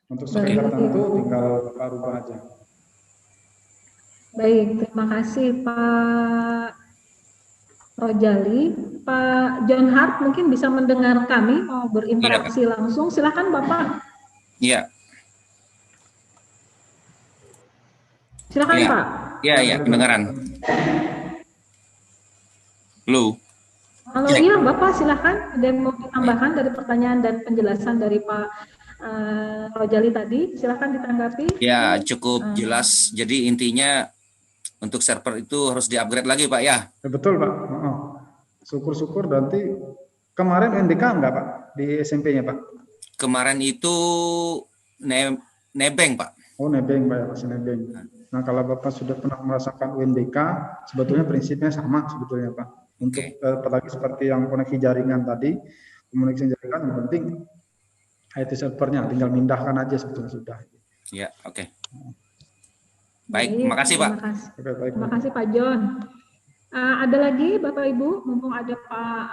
Untuk spek tertentu tinggal Bapak rubah aja. Baik, terima kasih Pak Rojali. Pak John Hart mungkin bisa mendengar kami, mau berinteraksi langsung. Silakan Bapak. Iya. Silakan Ya. Pak. Iya, pendengaran. Halo. Halo, iya Bapak silakan. Ada yang mau ditambahkan dari pertanyaan dan penjelasan dari Pak Rojali tadi? Silakan ditanggapi. Ya, cukup jelas. Jadi intinya untuk server itu harus di-upgrade lagi, Pak ya? Betul, Pak. Syukur-syukur nanti kemarin NDK enggak, Pak, di SMP-nya, Pak? Kemarin itu nebeng, Pak. Oh, nebeng, Pak, ya, masih nebeng. Nah, kalau Bapak sudah pernah merasakan UNDK, sebetulnya prinsipnya sama sebetulnya, Pak. Untuk apalagi seperti yang koneksi jaringan tadi, komunikasi jaringan yang penting IT servernya, tinggal mindahkan aja sebetulnya sudah. Ya, oke. Baik, terima kasih Pak. Terima kasih Pak John. Ada lagi Bapak Ibu, mumpung ada Pak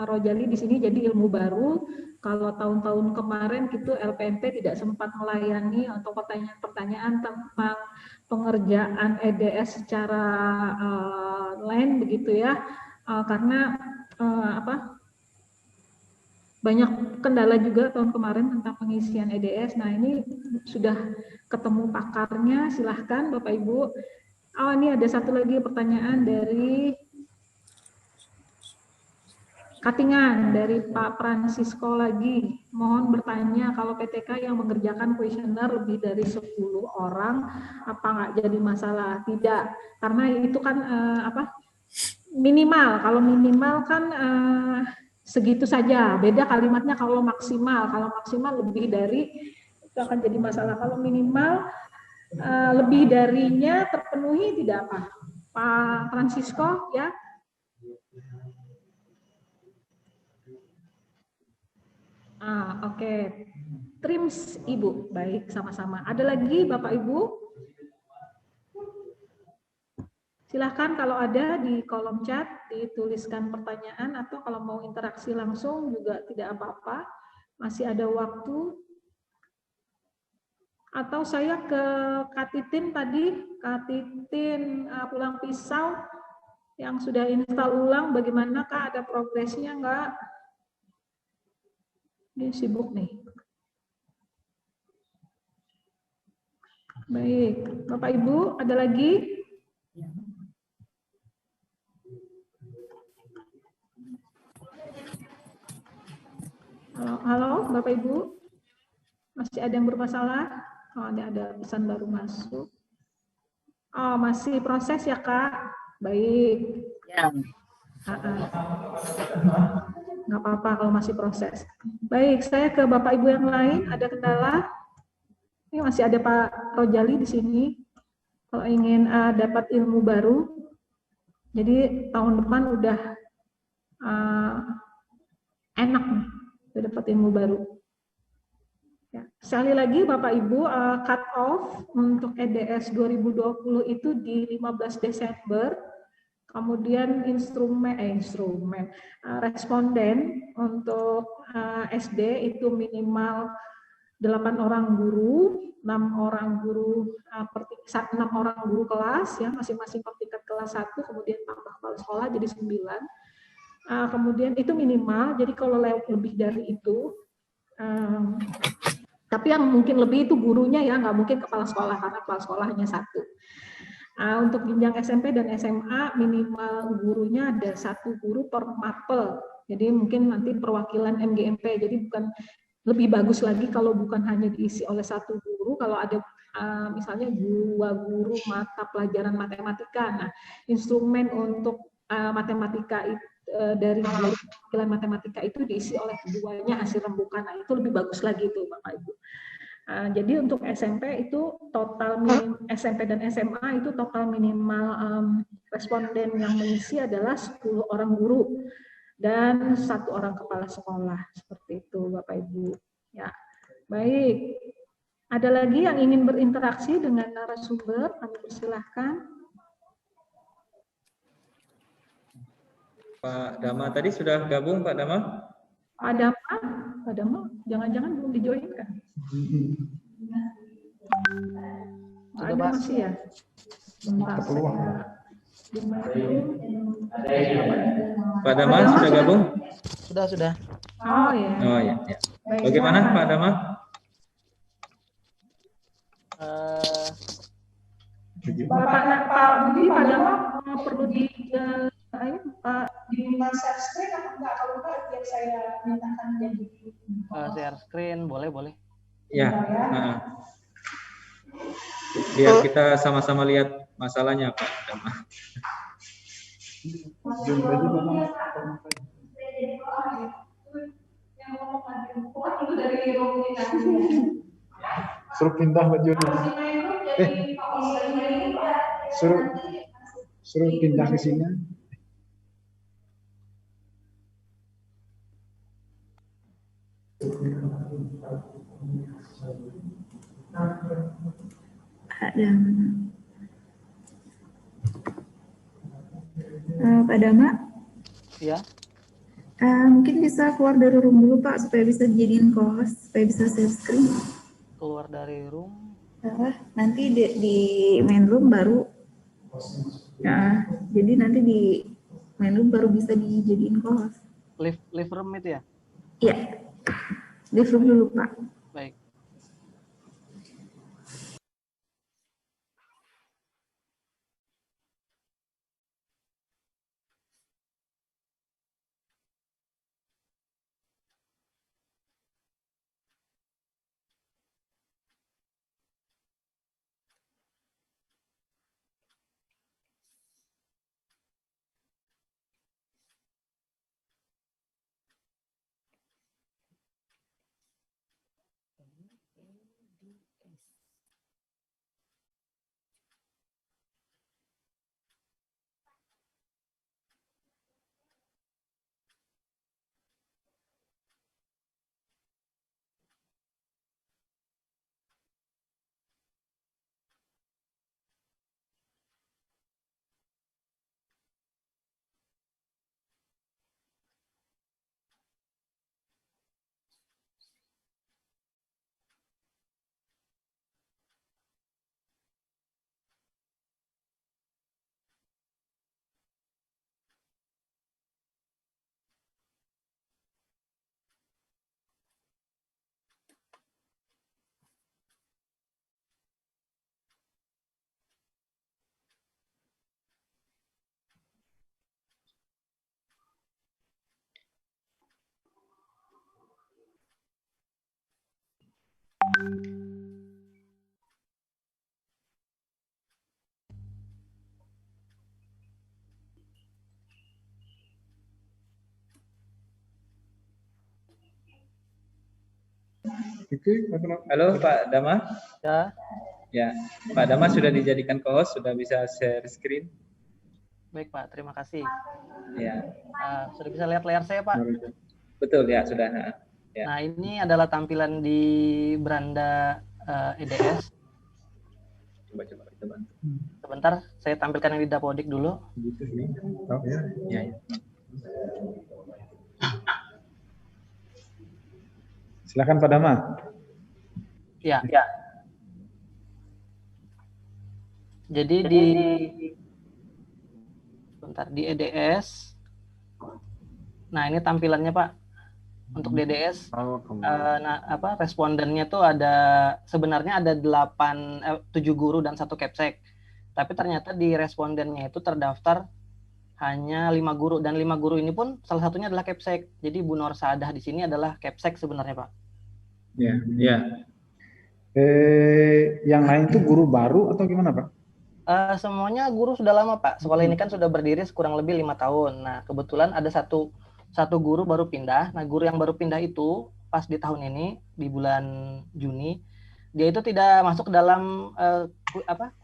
Rojali di sini, jadi ilmu baru. Kalau tahun-tahun kemarin gitu LPMP tidak sempat melayani untuk pertanyaan-pertanyaan tentang pengerjaan EDS secara LAN begitu ya, karena banyak kendala juga tahun kemarin tentang pengisian EDS. Nah ini sudah ketemu pakarnya, silahkan Bapak Ibu. Oh ini ada satu lagi pertanyaan dari Katingan, dari Pak Francisco lagi. Mohon bertanya, kalau PTK yang mengerjakan kuesioner lebih dari 10 orang, apa nggak jadi masalah? Tidak, karena itu kan minimal. Kalau minimal kan segitu saja. Beda kalimatnya kalau maksimal. Kalau maksimal lebih dari, itu akan jadi masalah. Kalau minimal lebih darinya terpenuhi tidak apa. Pak Francisco ya. Oke. Trims Ibu, baik sama-sama. Ada lagi Bapak Ibu? Silahkan kalau ada di kolom chat dituliskan pertanyaan, atau kalau mau interaksi langsung juga tidak apa-apa, masih ada waktu. Atau saya ke Katitin tadi, Katitin Pulang Pisau yang sudah install ulang, bagaimana Kak, ada progresnya enggak? Dia sibuk nih. Baik, Bapak Ibu, ada lagi? Halo, Bapak Ibu, masih ada yang bermasalah? Oh, ada pesan baru masuk. Oh, masih proses ya Kak? Baik. Ya. Nggak apa-apa kalau masih proses. Baik, saya ke Bapak Ibu yang lain. Ada kendala? Ini masih ada Pak Rojali di sini. Kalau ingin dapat ilmu baru, jadi tahun depan udah enak nih, udah dapat ilmu baru. Ya. Sekali lagi Bapak Ibu, cut off untuk EDS 2020 itu di 15 Desember. Kemudian responden untuk SD itu minimal 8 orang guru, 6 orang guru kelas ya, masing-masing per tingkat kelas 1, kemudian tambah kepala sekolah jadi 9. Kemudian itu minimal, jadi kalau lebih dari itu, tapi yang mungkin lebih itu gurunya ya, nggak mungkin kepala sekolah karena kepala sekolah hanya 1. Untuk jenjang SMP dan SMA minimal gurunya ada 1 guru per mapel. Jadi mungkin nanti perwakilan MGMP. Jadi bukan, lebih bagus lagi kalau bukan hanya diisi oleh 1 guru. Kalau ada misalnya 2 guru mata pelajaran matematika. Nah, instrumen untuk matematika itu dari perwakilan matematika itu diisi oleh keduanya hasil rembukan. Nah, itu lebih bagus lagi tuh Bapak Ibu. Jadi untuk SMP itu total SMP dan SMA itu total minimal responden yang mengisi adalah 10 orang guru dan 1 orang kepala sekolah. Seperti itu Bapak Ibu. Ya, baik. Ada lagi yang ingin berinteraksi dengan narasumber? Kami persilahkan. Pak Dama tadi sudah gabung, Pak Dama? Pak Dama, jangan-jangan belum dijoinkan. Sudah, Ada Pak. masih ya? Bentar, Pak Dama sudah gabung? Sudah. Oh ya. Oh ya. Baik, Bagaimana silakan. Pak Dama? Pak Budi, Pak Dama perlu di share screen atau enggak? Kalau enggak, biar saya mintakan jadi. Share screen, boleh. Ya. Biar kita sama-sama lihat masalahnya Pak Dama. Suruh pindah baju dulu. Suruh pindah ke sini. Pak Dama, Ya. mungkin bisa keluar dari room dulu Pak, supaya bisa dijadiin co-host, supaya bisa share screen. Keluar dari room. Nanti di main room baru, jadi nanti di main room baru bisa dijadiin co-host. Live room itu ya? Iya, di room dulu Pak. Baik. Halo Pak Dama. Ya. Ya, Pak Dama sudah dijadikan co-host, sudah bisa share screen. Baik Pak, terima kasih. Ya. Sudah bisa lihat layar saya Pak? Betul ya, sudah. Ya. Nah ini adalah tampilan di beranda EDS. Coba kita bantu. Sebentar, saya tampilkan yang di Dapodik dulu. Ya. Silakan Pak Dama. Ya. Jadi di EDS. Nah, ini tampilannya Pak. Untuk DDS respondennya tuh sebenarnya ada 7 guru dan 1 capsek. Tapi ternyata di respondennya itu terdaftar hanya 5 guru, dan 5 guru ini pun salah satunya adalah capsek. Jadi Bu Nur Saadah di sini adalah capsek sebenarnya Pak. Ya. Yang lain itu guru baru atau gimana Pak? Semuanya guru sudah lama Pak. Sekolah ini kan sudah berdiri kurang lebih 5 tahun. Nah kebetulan ada satu guru baru pindah. Nah guru yang baru pindah itu pas di tahun ini di bulan Juni dia itu tidak masuk ke dalam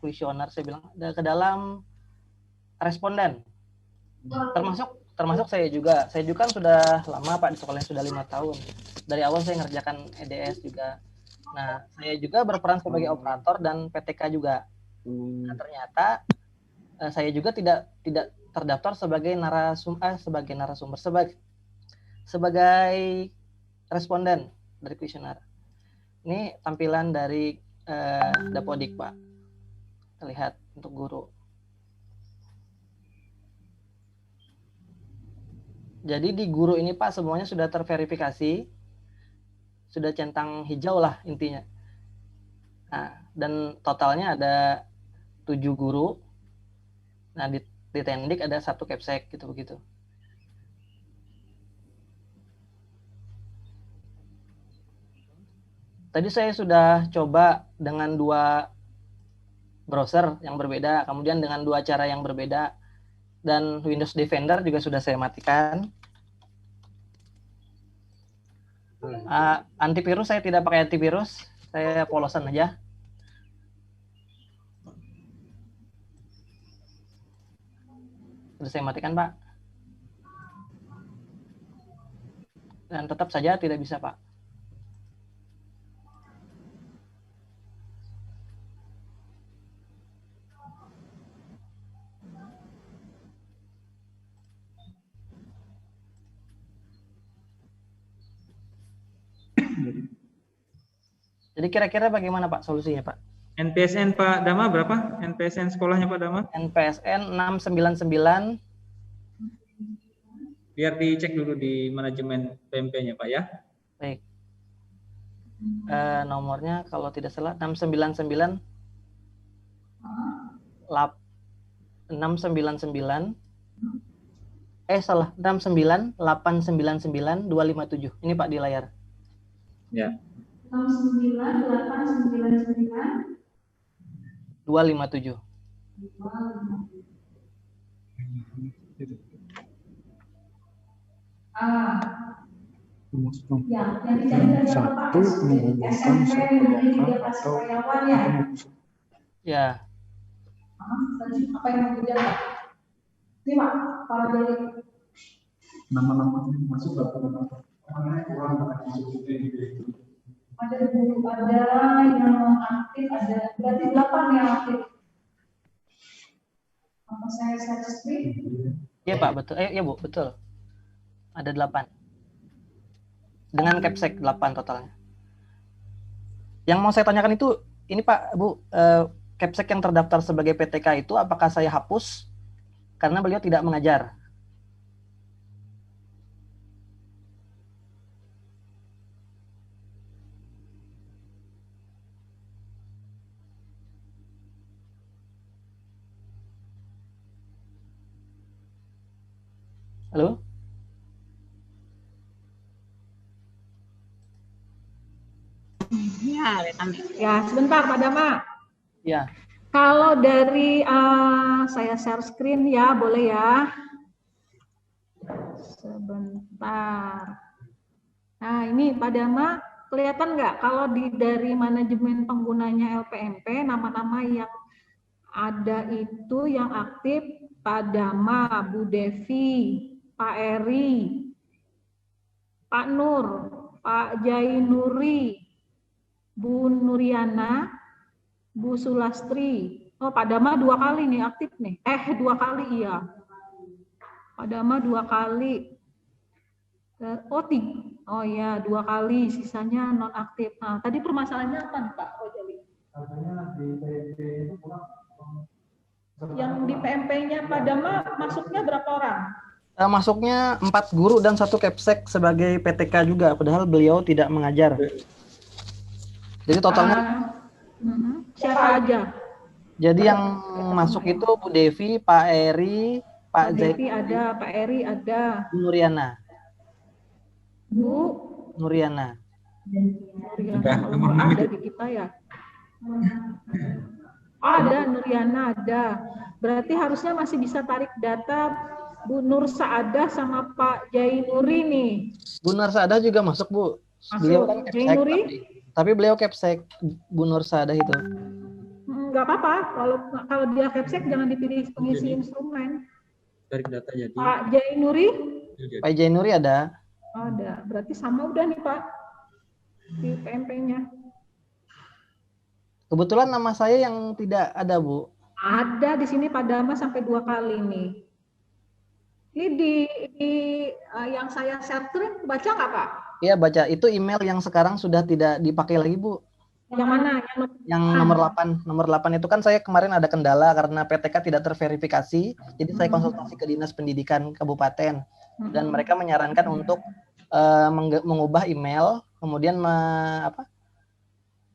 kuesioner, saya bilang ke dalam responden. Termasuk saya juga kan sudah lama Pak di sekolahnya, sudah 5 tahun. Dari awal saya ngerjakan EDS juga. Nah, saya juga berperan sebagai operator dan PTK juga. Nah, ternyata saya juga tidak terdaftar sebagai narasumber, sebagai responden dari kuesioner. Ini tampilan dari Dapodik, Pak. Terlihat untuk guru. Jadi di guru ini Pak semuanya sudah terverifikasi, sudah centang hijau lah intinya. Nah, dan totalnya ada 7 guru. Nah, di Tendik ada 1 capsek gitu begitu. Tadi saya sudah coba dengan 2 browser yang berbeda, kemudian dengan 2 cara yang berbeda, dan Windows Defender juga sudah saya matikan. Antivirus saya tidak pakai antivirus, saya polosan aja. Sudah saya matikan, Pak. Dan tetap saja tidak bisa, Pak. Jadi kira-kira bagaimana Pak solusinya Pak? NPSN Pak Dama berapa? NPSN sekolahnya Pak Dama? NPSN 699. Biar dicek dulu di manajemen PMP-nya Pak ya. Baik. Nomornya kalau tidak salah 699 699 salah 69899 257. Ini Pak di layar. Ya. 69899 257. Ya, yang dicari dari Bapak SMP negeri 13 karyawan ya. Ya. Apa yang mau dilihat Pak? Ini Pak, kalau dari nama-nama masuk berapa nama? ada guru, ada yang aktif, ada berarti 8 yang aktif. Apa saya share screen? Iya Pak, betul. Iya Bu, betul. Ada 8. Dengan capsek 8 totalnya. Yang mau saya tanyakan itu, ini Pak, Bu, capsek yang terdaftar sebagai PTK itu apakah saya hapus karena beliau tidak mengajar? Halo? Ya, sebentar Pak Dama. Ya. Kalau dari saya share screen ya, boleh ya. Sebentar. Nah, ini Pak Dama, kelihatan nggak kalau dari manajemen penggunanya LPMP, nama-nama yang ada itu yang aktif Pak Dama, Bu Devi, Pak Eri, Pak Nur, Pak Jainuri, Bu Nuriana, Bu Sulastri. Oh, Pak Dama 2 kali nih aktif nih. 2 kali iya. Pak Dama 2 kali. Oh ya, 2 kali. Sisanya non aktif. Nah, tadi permasalahannya apa nih Pak Rojali? Yang di PMP-nya Pak Dama masuknya berapa orang? Masuknya 4 guru dan 1 capsek sebagai PTK juga, padahal beliau tidak mengajar. Jadi totalnya siapa aja? Jadi yang masuk itu Bu Devi, Pak Eri, Pak Devi ada, Pak Eri ada. Bu Nuriana. Bu Nuriana. Ada di kita ya. Ada Nuriana ada. Berarti harusnya masih bisa tarik data Bu Nur Saadah sama Pak Jainuri nih. Bu Nur Saadah juga masuk Bu. Masuk. Jainuri? Tapi beliau Kepsek, Bu Nur Sadah itu. Nggak apa-apa. Kalau dia Kepsek jangan dipilih pengisi instrumen. Tarik data jadi. Pak Jainuri? Pak Jainuri ada. Ada. Berarti sama udah nih Pak. Di PMP-nya. Kebetulan nama saya yang tidak ada, Bu. Ada di sini Pak Dama sampai 2 kali nih. Ini di yang saya share tuh baca nggak Pak? Iya baca. Itu email yang sekarang sudah tidak dipakai lagi, Bu. Yang mana? Yang nomor 8. Nomor 8 itu kan saya kemarin ada kendala karena PTK tidak terverifikasi. Jadi saya konsultasi ke Dinas Pendidikan Kabupaten. Dan mereka menyarankan untuk mengubah email, kemudian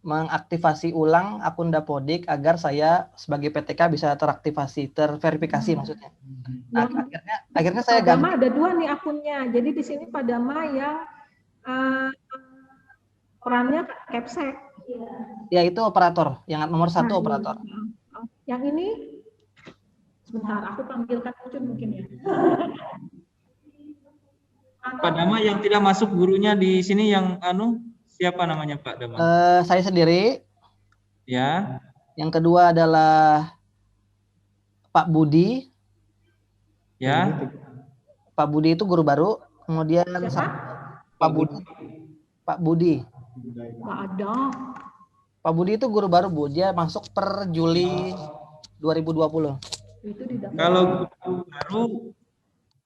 mengaktifasi ulang akun Dapodik agar saya sebagai PTK bisa terverifikasi maksudnya. Nah, akhirnya saya ganti. Dama ada 2 nih akunnya. Jadi di sini Pak Dama yang perannya Kepsek. Ya itu operator, yang nomor 1 operator. Yang ini sebentar, aku panggilkan Ucun mungkin ya. Pak Dama yang tidak masuk gurunya di sini yang siapa namanya Pak Dama? Saya sendiri. Ya. Yang kedua adalah Pak Budi. Ya. Pak Budi itu guru baru. Kemudian Pak Budi. Nggak ada. Pak Budi itu guru baru, Bu. Dia masuk per Juli 2020. Kalau guru baru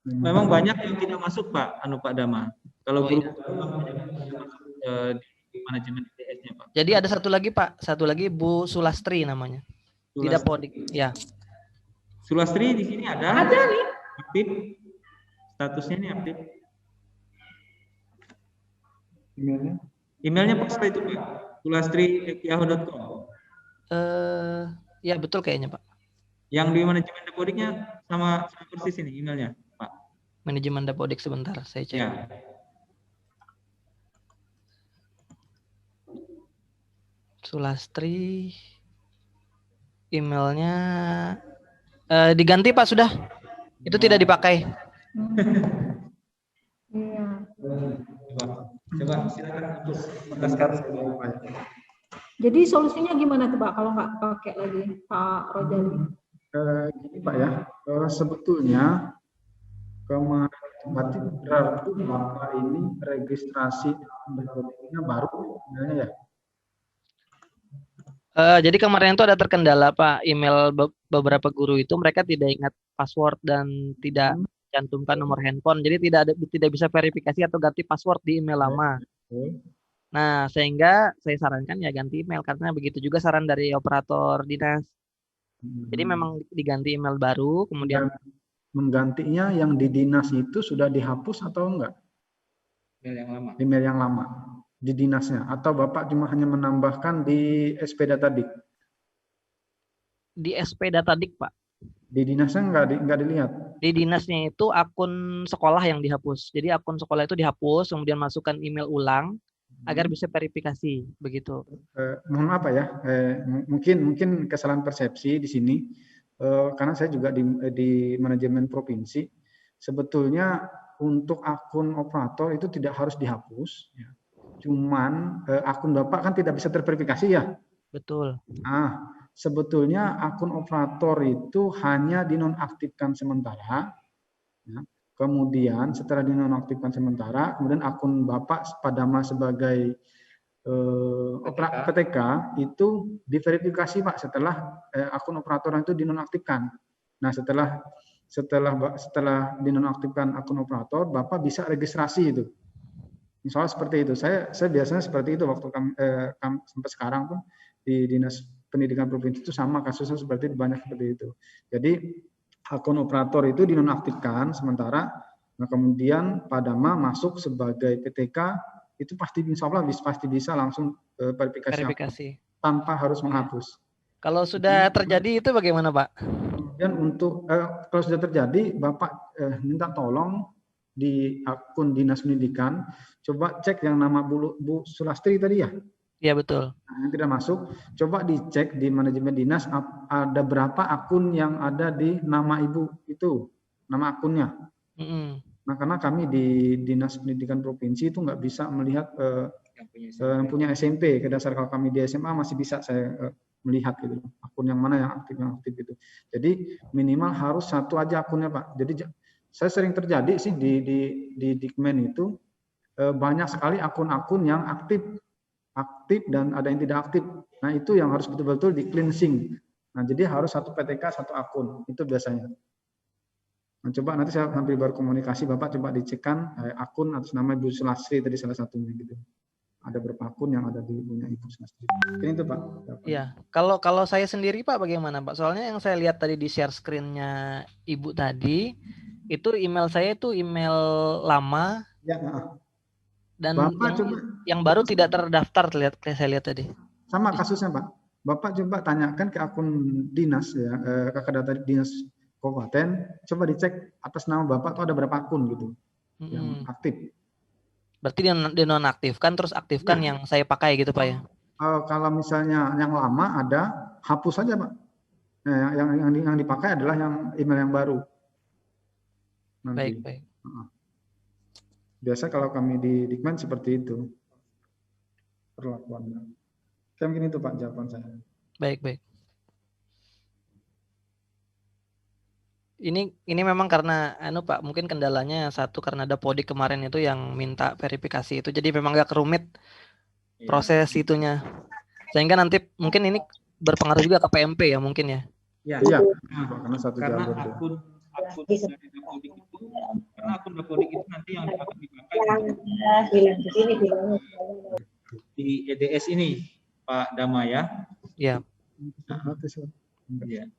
memang banyak yang tidak masuk Pak Pak Dama. Kalau guru di manajemen ITS-nya Pak. Jadi ada satu lagi Pak, satu lagi Bu Sulastri namanya. Tidak Podik, ya. Sulastri di sini ada? Ada nih. Aktif. Statusnya ini aktif. Emailnya Pak apa itu Pak? Sulastri@yahoo.com. Ya betul kayaknya Pak. Yang di manajemen Dapodiknya sama persis ini emailnya Pak. Manajemen Dapodik sebentar, saya cek. Ya. Sulastri, emailnya diganti Pak sudah. Itu tidak dipakai. Iya. Coba silakan Jadi solusinya gimana tuh Pak kalau nggak pakai lagi Pak Rojali? Gini Pak ya, sebetulnya kemarin berarti Bapak ini registrasi Dapodik-nya baru sebenarnya ya? Jadi kemarin itu ada terkendala Pak, email beberapa guru itu mereka tidak ingat password dan tidak cantumkan nomor handphone, jadi tidak bisa verifikasi atau ganti password di email lama. Nah, sehingga saya sarankan ya ganti email karena begitu juga saran dari operator dinas. Jadi memang diganti email baru, kemudian menggantinya yang di dinas itu sudah dihapus atau enggak? Email yang lama. Email yang lama di dinasnya atau Bapak cuma hanya menambahkan di SP Datadik? Di SP Datadik Pak. Di dinasnya enggak dilihat? Di dinasnya itu akun sekolah yang dihapus. Jadi akun sekolah itu dihapus, kemudian masukkan email ulang agar bisa verifikasi begitu. Mohon maaf ya, mungkin kesalahan persepsi di sini karena saya juga di manajemen provinsi. Sebetulnya untuk akun operator itu tidak harus dihapus, ya. Cuman akun Bapak kan tidak bisa terverifikasi ya. Betul. Sebetulnya akun operator itu hanya dinonaktifkan sementara. Ya. Kemudian setelah dinonaktifkan sementara, kemudian akun Bapak Pak Dama sebagai PTK itu diverifikasi Pak setelah akun operator itu dinonaktifkan. Nah setelah dinonaktifkan akun operator, Bapak bisa registrasi itu. Misalnya seperti itu. Saya biasanya seperti itu waktu sampai sekarang pun di Dinas Pendidikan Provinsi itu sama kasusnya seperti itu, banyak seperti itu. Jadi akun operator itu dinonaktifkan sementara, nah kemudian Pak Dama masuk sebagai PTK itu pasti insya Allah pasti bisa langsung verifikasi. Tanpa harus menghapus. Kalau sudah terjadi itu bagaimana Pak? Kemudian untuk kalau sudah terjadi Bapak minta tolong di akun Dinas Pendidikan coba cek yang nama Bu Sulastri tadi ya. Iya betul. Nah, yang tidak masuk, coba dicek di manajemen dinas ada berapa akun yang ada di nama Ibu itu, nama akunnya. Nah, karena kami di Dinas Pendidikan Provinsi itu nggak bisa melihat yang punya SMP. Ke dasar kalau kami di SMA masih bisa saya melihat gitu akun yang mana yang aktif gitu. Jadi minimal harus satu aja akunnya Pak. Jadi saya sering terjadi sih di Dikmen itu banyak sekali akun-akun yang aktif dan ada yang tidak aktif. Nah itu yang harus betul-betul di cleansing. Nah jadi harus satu PTK satu akun itu biasanya. Nah, coba nanti saya sambil berkomunikasi Bapak coba dicekkan akun atas nama Ibu Sulasri tadi salah satunya gitu. Ada berapa akun yang ada di punya Ibu Sulasri. Mungkin itu Pak. Iya. Kalau saya sendiri Pak bagaimana Pak? Soalnya yang saya lihat tadi di share screen-nya Ibu tadi itu email saya itu email lama. Ya. Dan Bapak yang baru tidak terdaftar saya lihat tadi. Sama kasusnya Pak. Bapak coba tanyakan ke akun dinas ya, kakak data dinas kabupaten, coba dicek atas nama Bapak tuh ada berapa akun gitu yang aktif. Berarti dinonaktifkan terus aktifkan yang saya pakai gitu Pak ya? Kalau misalnya yang lama ada, hapus saja Pak. Nah, yang dipakai adalah yang email yang baru. Nanti. Baik. Biasa kalau kami di Dikmen seperti itu perlakuannya. Mungkin itu Pak jawaban saya. Baik. Ini memang karena Pak, mungkin kendalanya satu karena ada Podik kemarin itu yang minta verifikasi itu, jadi memang agak rumit proses itunya. Sehingga nanti mungkin ini berpengaruh juga ke PMP ya mungkin ya. Iya. Karena satu jalur. Karena akun Dapodik itu nanti yang akan dipakai di EDS ini Pak Dama ya. Iya. Ya.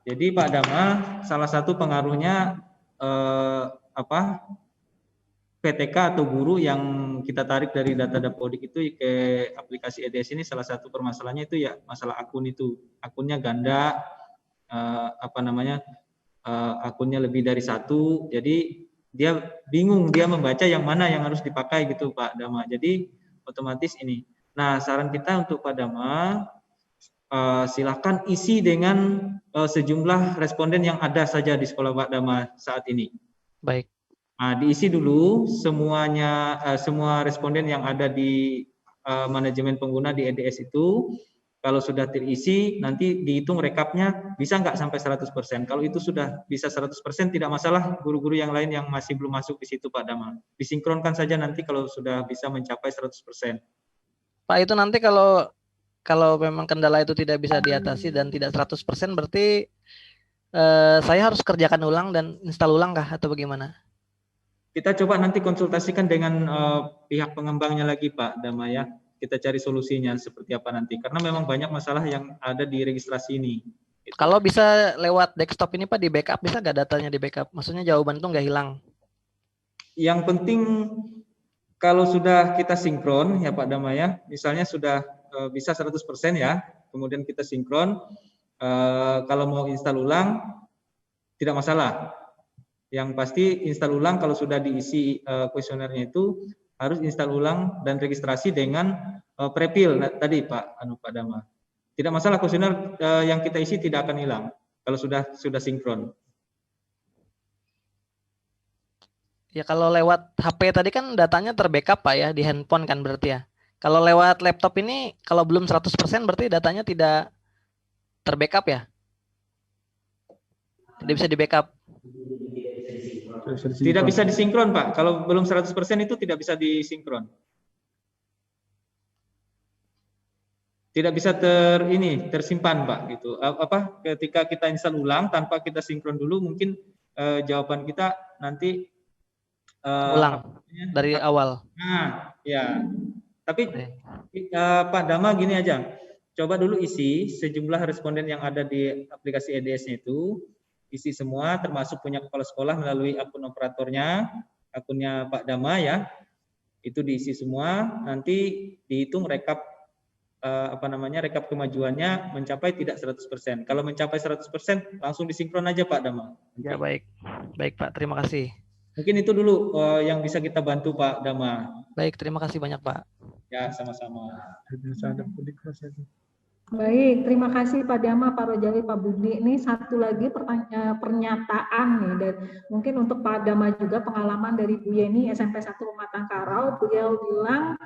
Jadi Pak Dama, salah satu pengaruhnya PTK atau guru yang kita tarik dari data Dapodik itu ke aplikasi EDS ini, salah satu permasalahannya itu ya masalah akun itu. Akunnya ganda, akunnya lebih dari satu, jadi dia bingung dia membaca yang mana yang harus dipakai gitu Pak Dama. Jadi otomatis ini. Nah saran kita untuk Pak Dama, silakan isi dengan sejumlah responden yang ada saja di sekolah Pak Dama saat ini. Baik. Nah, diisi dulu semuanya, semua responden yang ada di manajemen pengguna di EDS itu. Kalau sudah terisi, nanti dihitung rekapnya bisa nggak sampai 100%. Kalau itu sudah bisa 100%, tidak masalah guru-guru yang lain yang masih belum masuk di situ Pak Dama. Disinkronkan saja nanti kalau sudah bisa mencapai 100%. Pak, itu nanti kalau memang kendala itu tidak bisa diatasi dan tidak 100%, berarti saya harus kerjakan ulang dan install ulang kah atau bagaimana? Kita coba nanti konsultasikan dengan pihak pengembangnya lagi Pak Dama ya. Kita cari solusinya seperti apa nanti. Karena memang banyak masalah yang ada di registrasi ini. Kalau bisa lewat desktop ini Pak, di backup bisa nggak datanya di backup? Maksudnya jawaban itu nggak hilang. Yang penting kalau sudah kita sinkron ya Pak Dama ya, misalnya sudah bisa 100% ya, kemudian kita sinkron, kalau mau install ulang tidak masalah. Yang pasti install ulang kalau sudah diisi kuesionernya itu harus install ulang dan registrasi dengan prepil tadi Pak Dama. Tidak masalah, kuesioner yang kita isi tidak akan hilang kalau sudah sinkron. Ya kalau lewat HP tadi kan datanya terbackup Pak ya, di handphone kan berarti ya. Kalau lewat laptop ini kalau belum 100% berarti datanya tidak terbackup ya? Tidak bisa di backup. Tidak bisa disinkron Pak. Kalau belum 100% itu tidak bisa disinkron. Tidak bisa tersimpan Pak gitu. Ketika kita install ulang tanpa kita sinkron dulu, mungkin jawaban kita nanti ulang dari awal. Nah, ya. Tapi Pak Dama gini aja. Coba dulu isi sejumlah responden yang ada di aplikasi EDS-nya itu. Isi semua termasuk punya kepala sekolah melalui akun operatornya, akunnya Pak Dama ya. Itu diisi semua, nanti dihitung rekap rekap kemajuannya mencapai tidak 100%. Kalau mencapai 100% langsung disinkron aja Pak Dama. Ya baik. Baik Pak, terima kasih. Mungkin itu dulu yang bisa kita bantu Pak Dama. Baik, terima kasih banyak Pak. Ya, sama-sama. Baik, terima kasih Pak Dama, Pak Rojali, Pak Budi. Ini satu lagi pernyataan nih, dan mungkin untuk Pak Dama juga pengalaman dari Bu Yeni SMP 1 Pematang Karau. Beliau bilang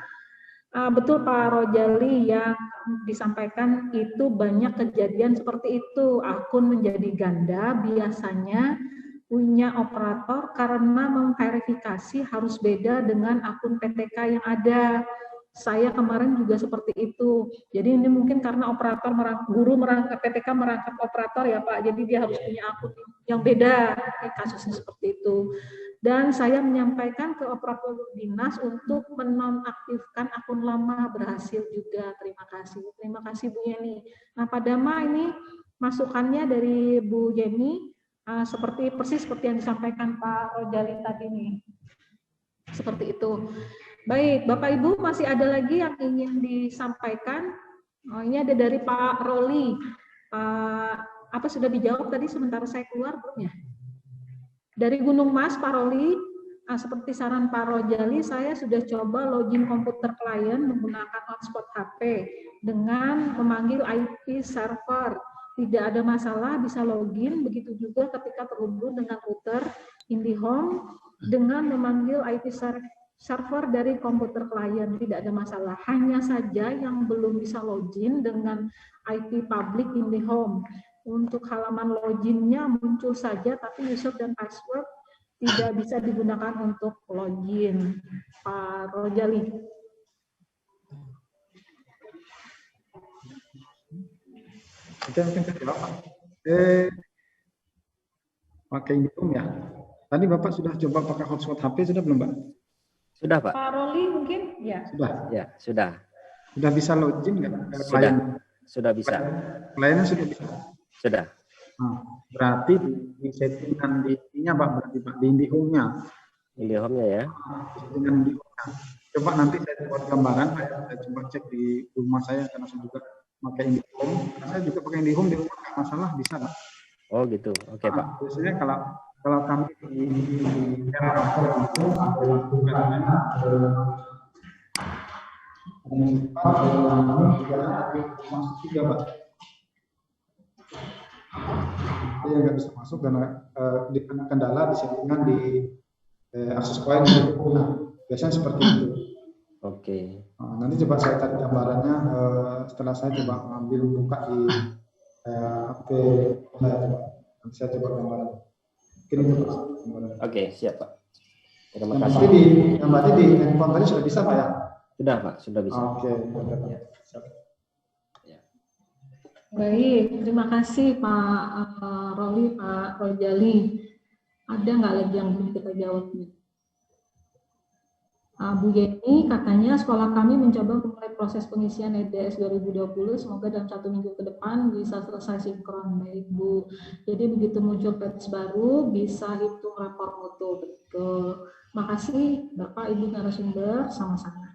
betul Pak Rojali yang disampaikan itu banyak kejadian seperti itu. Akun menjadi ganda biasanya punya operator karena memverifikasi harus beda dengan akun PTK yang ada. Saya kemarin juga seperti itu. Jadi ini mungkin karena operator guru merangkap PTK merangkap operator ya Pak. Jadi dia harus punya akun yang beda. Kasusnya seperti itu. Dan saya menyampaikan ke operator dinas untuk menonaktifkan akun lama, berhasil juga. Terima kasih. Terima kasih Bu Yeni. Nah Pak Dama, ini masukannya dari Bu Yeni persis seperti yang disampaikan Pak Rojali tadi nih. Seperti itu. Baik, Bapak Ibu masih ada lagi yang ingin disampaikan? Ini ada dari Pak Roli. Apa sudah dijawab tadi sementara saya keluar belum ya? Dari Gunung Mas, Pak Roli, seperti saran Pak Rojali, saya sudah coba login komputer klien menggunakan hotspot HP dengan memanggil IP server. Tidak ada masalah, bisa login. Begitu juga ketika terhubung dengan router IndiHome dengan memanggil IP server dari komputer klien, tidak ada masalah. Hanya saja yang belum bisa login dengan IP public IndiHome. Untuk halaman loginnya muncul saja, tapi user dan password tidak bisa digunakan untuk login. Pak Rojali. Oke, mungkin saya jawab. Pakai IndiHome ya. Tadi Bapak sudah coba pakai hotspot HP, sudah belum Mbak? Sudah Pak. Pak Roli mungkin? Ya. Sudah. Ya, sudah. Sudah bisa login nggak? Sudah. Sudah bisa. Kliennya sudah bisa. Sudah. Nah, berarti di settingan di ininya Pak, berarti Pak di IndiHome-nya. IndiHome-nya ya. Settingan IndiHome-nya. Coba nanti saya buat gambaran, saya coba cek di rumah saya karena saya juga pakai IndiHome. Saya juga pakai IndiHome di rumah, nggak masalah, bisa Pak. Oh gitu, oke Pak. Biasanya kalau kami di kantor itu ada lakukan masuk juga Pak. Dia nggak bisa masuk karena di kendala di settingan di akses point. Nah, biasanya seperti itu. Oke. Nah, nanti coba saya cari gambarannya setelah saya coba ambil buka di HP saya coba. Nanti saya coba gambaran. Mungkin itu Pak. Oke, siap Pak. Terima Yang kasih. berarti di handphone tadi sudah bisa Pak ya? Sudah Pak, sudah bisa. Oke. Baik, terima kasih Pak Roli, Pak Rojali. Ada nggak lagi yang belum kita jawab nih? Bu Yeni katanya sekolah kami mencoba memulai proses pengisian EDS 2020. Semoga dalam 1 minggu ke depan bisa selesai sinkron. Baik Bu. Jadi begitu muncul batch baru bisa hitung rapor mutu. Betul. Makasih Bapak Ibu narasumber sama-sama.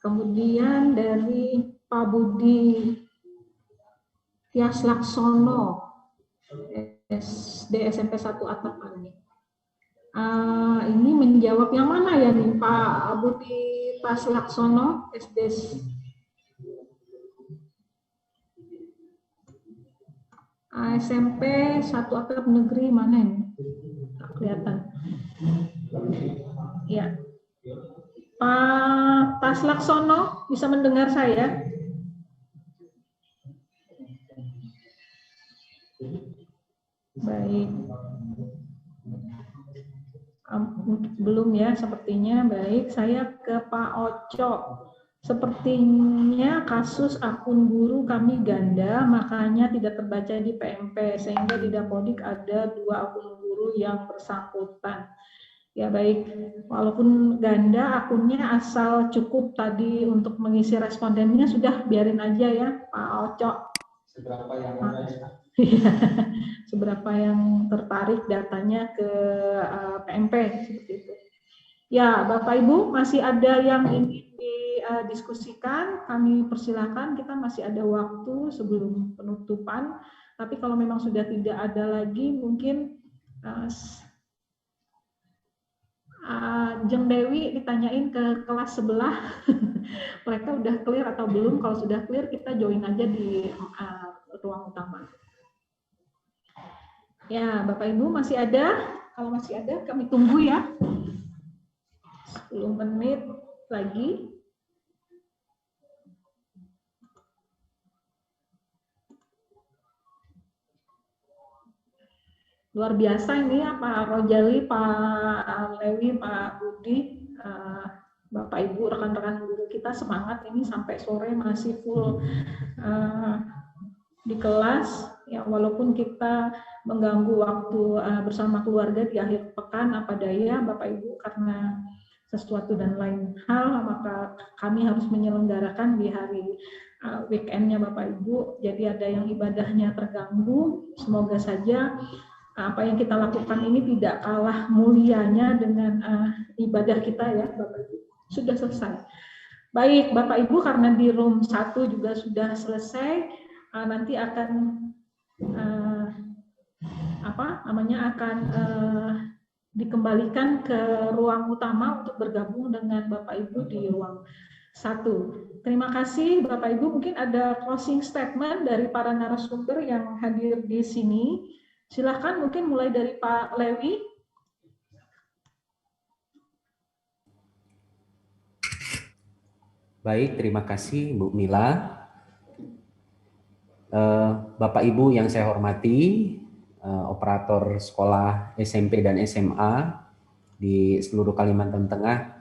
Kemudian dari Pak Budi Tias Laksono, SD SMP 1 Atap ini. Ini menjawab yang mana ya nih Pak Budi Tias Laksono, SD SMP 1 Atap Negeri mana ini? Tak kelihatan. Ya. Pak Tas Laksono bisa mendengar saya? Baik. Belum ya sepertinya. Baik, saya ke Pak Oco. Sepertinya kasus akun guru kami ganda, makanya tidak terbaca di PMP, sehingga di Dapodik ada 2 akun guru yang bersangkutan. Ya baik, walaupun ganda akunnya asal cukup tadi untuk mengisi respondennya, sudah biarin aja ya Pak Oco. Seberapa yang tertarik datanya ke PMP seperti itu. Ya, Bapak Ibu masih ada yang ingin didiskusikan, kami persilakan, kita masih ada waktu sebelum penutupan. Tapi kalau memang sudah tidak ada lagi, mungkin Jeng Dewi ditanyain ke kelas sebelah mereka udah clear atau belum. Kalau sudah clear, kita join aja di ruang utama. Ya, Bapak Ibu masih ada? Kalau masih ada, kami tunggu ya. 10 menit lagi. Luar biasa ini ya Pak Rojali, Pak Lewi, Pak Budi, Bapak Ibu, rekan-rekan guru kita semangat ini sampai sore masih full di kelas. Ya, walaupun kita mengganggu waktu bersama keluarga di akhir pekan, apa daya Bapak Ibu, karena sesuatu dan lain hal, maka kami harus menyelenggarakan di hari weekendnya Bapak Ibu. Jadi ada yang ibadahnya terganggu. Semoga saja apa yang kita lakukan ini tidak kalah mulianya dengan ibadah kita ya Bapak Ibu. Sudah selesai. Baik Bapak Ibu, karena di room 1 juga sudah selesai, nanti akan dikembalikan ke ruang utama untuk bergabung dengan Bapak Ibu di ruang 1. Terima kasih Bapak Ibu. Mungkin ada closing statement dari para narasumber yang hadir di sini. Silakan, mungkin mulai dari Pak Lewi. Baik, terima kasih Bu Mila. Bapak Ibu yang saya hormati, operator sekolah SMP dan SMA di seluruh Kalimantan Tengah,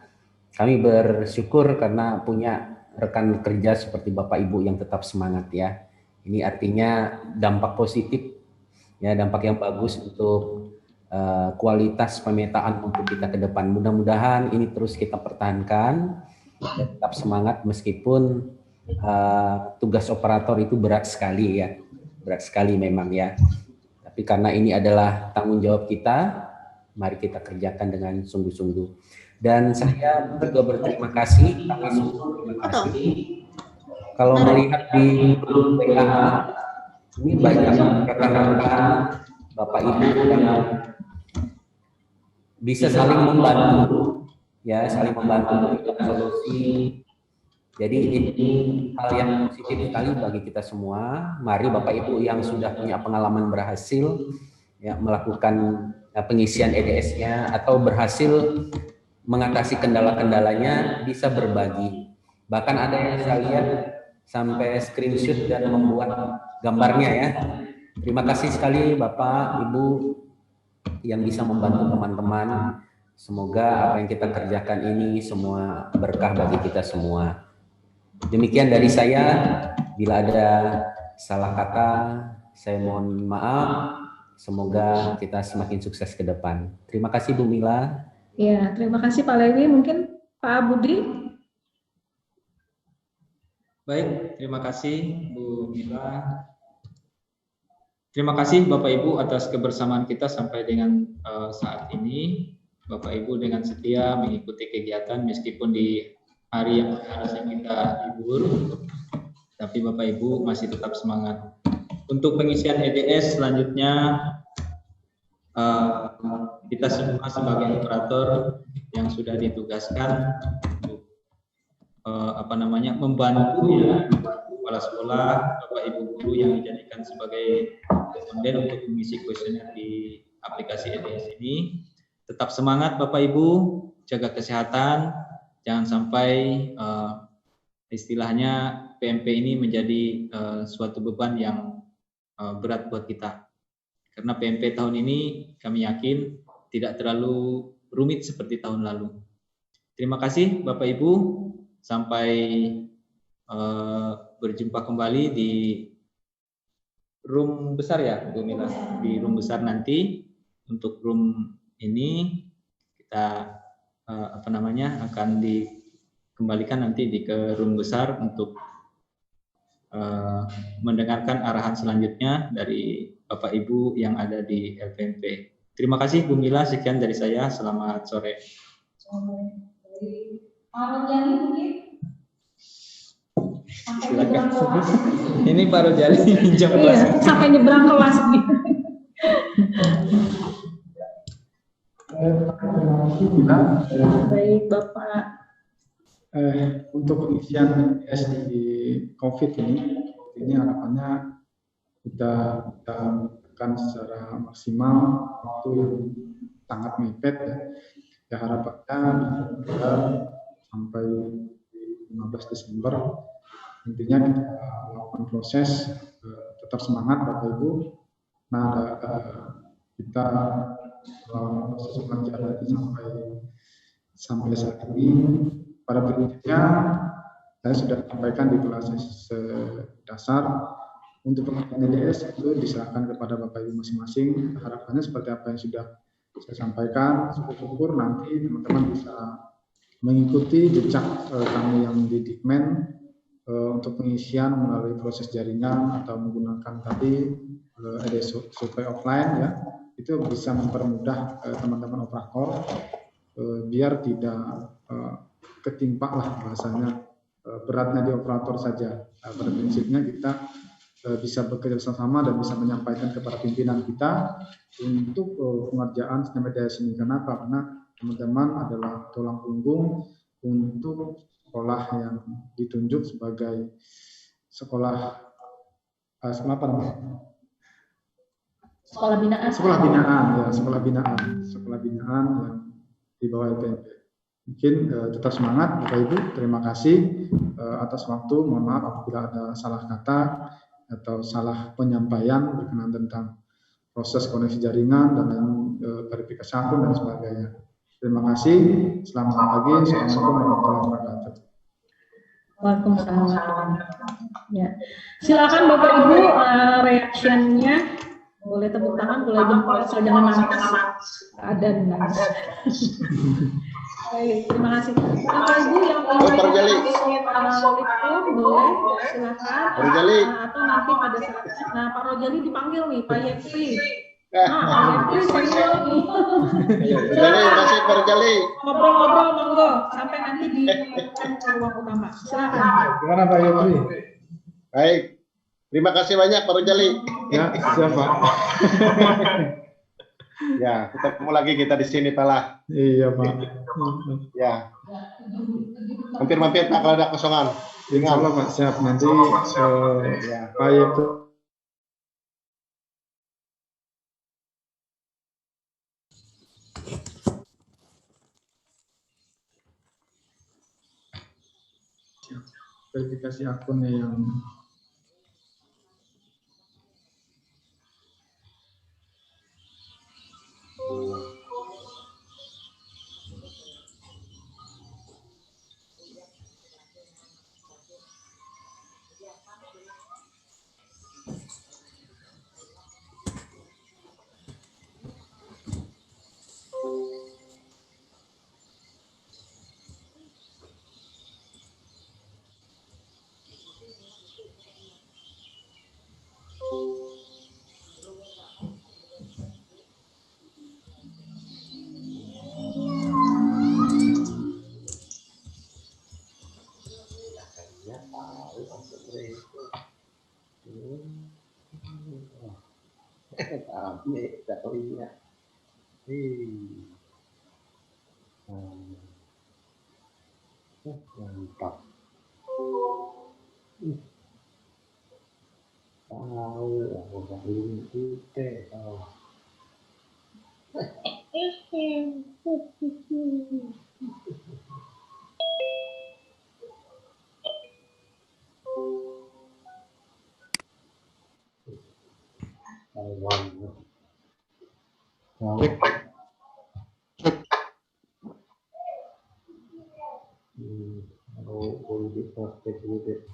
kami bersyukur karena punya rekan kerja seperti Bapak Ibu yang tetap semangat ya. Ini artinya dampak positif, ya, dampak yang bagus untuk kualitas pemetaan untuk kita ke depan. Mudah-mudahan ini terus kita pertahankan dan tetap semangat meskipun tugas operator itu berat sekali ya, berat sekali memang ya. Tapi karena ini adalah tanggung jawab kita, mari kita kerjakan dengan sungguh-sungguh. Dan saya juga berterima kasih, kami semua terima kasih. Kalau melihat di grup WA, ini banyak rekan-rekan Bapak Ibu yang bisa saling membantu, ya, saling membantu memberikan solusi. Jadi ini hal yang positif sekali bagi kita semua. Mari Bapak Ibu yang sudah punya pengalaman berhasil ya melakukan pengisian EDS-nya atau berhasil mengatasi kendala-kendalanya bisa berbagi. Bahkan ada yang saya lihat sampai screenshot dan membuat gambarnya ya. Terima kasih sekali Bapak, Ibu yang bisa membantu teman-teman. Semoga apa yang kita kerjakan ini semua berkah bagi kita semua. Demikian dari saya. Bila ada salah kata, saya mohon maaf. Semoga kita semakin sukses ke depan. Terima kasih Bu Mila. Ya, terima kasih Pak Lewi. Mungkin Pak Budi. Baik, terima kasih Bu Mila. Terima kasih Bapak Ibu atas kebersamaan kita sampai dengan saat ini. Bapak Ibu dengan setia mengikuti kegiatan meskipun di hari yang harusnya kita libur, tapi Bapak Ibu masih tetap semangat. Untuk pengisian EDS selanjutnya, kita semua sebagai operator yang sudah ditugaskan untuk membantu ya kepala sekolah, Bapak Ibu guru yang dijadikan sebagai responden untuk mengisi kuesioner di aplikasi EDS ini. Tetap semangat Bapak Ibu, jaga kesehatan, jangan sampai istilahnya PMP ini menjadi suatu beban yang berat buat kita. Karena PMP tahun ini kami yakin tidak terlalu rumit seperti tahun lalu. Terima kasih Bapak Ibu, sampai berjumpa kembali di room besar ya Bu Mila, di room besar nanti. Untuk room ini kita akan dikembalikan nanti ke room besar untuk mendengarkan arahan selanjutnya dari Bapak Ibu yang ada di LPMP. Terima kasih Bu Mila, sekian dari saya. Selamat sore. Silakan. Ini Pak Rojali pinjam kelas. Iya, sampai nyebrang kelas. Baik Bapak Untuk pengisian EDS di COVID ini harapannya kita lakukan secara maksimal, waktu yang sangat mepet ya. Ya harapannya kita sampai 15 Desember intinya kita melakukan proses, tetap semangat Bapak Ibu. Nah, kita proses pengajaran sampai saat ini. Pada prinsipnya saya sudah sampaikan di kelas dasar untuk pengertian EDS itu diserahkan kepada Bapak Ibu masing-masing. Harapannya seperti apa yang sudah saya sampaikan, syukur-syukur nanti teman-teman bisa mengikuti jejak kami yang di Dikmen untuk pengisian melalui proses jaringan atau menggunakan tadi EDS survei offline ya. Itu bisa mempermudah teman-teman operator biar tidak ketimpa lah bahasanya beratnya di operator saja. Pada prinsipnya kita bisa bekerja sama dan bisa menyampaikan kepada pimpinan kita untuk pengerjaan sistem EDS ini. Kenapa? Karena teman-teman adalah tulang punggung untuk sekolah yang ditunjuk sebagai sekolah apa namanya? Sekolah binaan. Sekolah binaan yang di bawah LPMP. Mungkin tetap semangat Bapak Ibu. Terima kasih atas waktu. Mohon maaf apabila ada salah kata atau salah penyampaian berkenaan tentang proses koneksi jaringan dan verifikasi akun dan sebagainya. Terima kasih. Selamat pagi. Assalamualaikum warahmatullahi wabarakatuh. Waalaikumsalam. Ya. Silakan Bapak Ibu reaksinya. Boleh tepuk tangan, boleh jempol, asal jangan nangis. Ada nangis. Baik, terima kasih. Bapak Ibu yang ingin boleh silakan. Atau nanti pada saat Pak Rojali dipanggil nih, Pak Yetri. Pak Yetri senior nih. Terima kasih Pak Rojali. Ngobrol-ngobrol monggo sampai nanti di ruang utama. Silakan. Gimana Pak Yetri? Baik. Terima kasih banyak Pak Rojali. Ya, siap Pak. Ya, ketemu lagi kita di sini Talah. Iya Pak. Ya. Mampir-mampir Pak kalau ada kosongan. Insya Allah Pak, siap. Nanti Pak Yetri verifikasi akunnya yang mantap. Tahu udah ini teh. Will be perfect with it.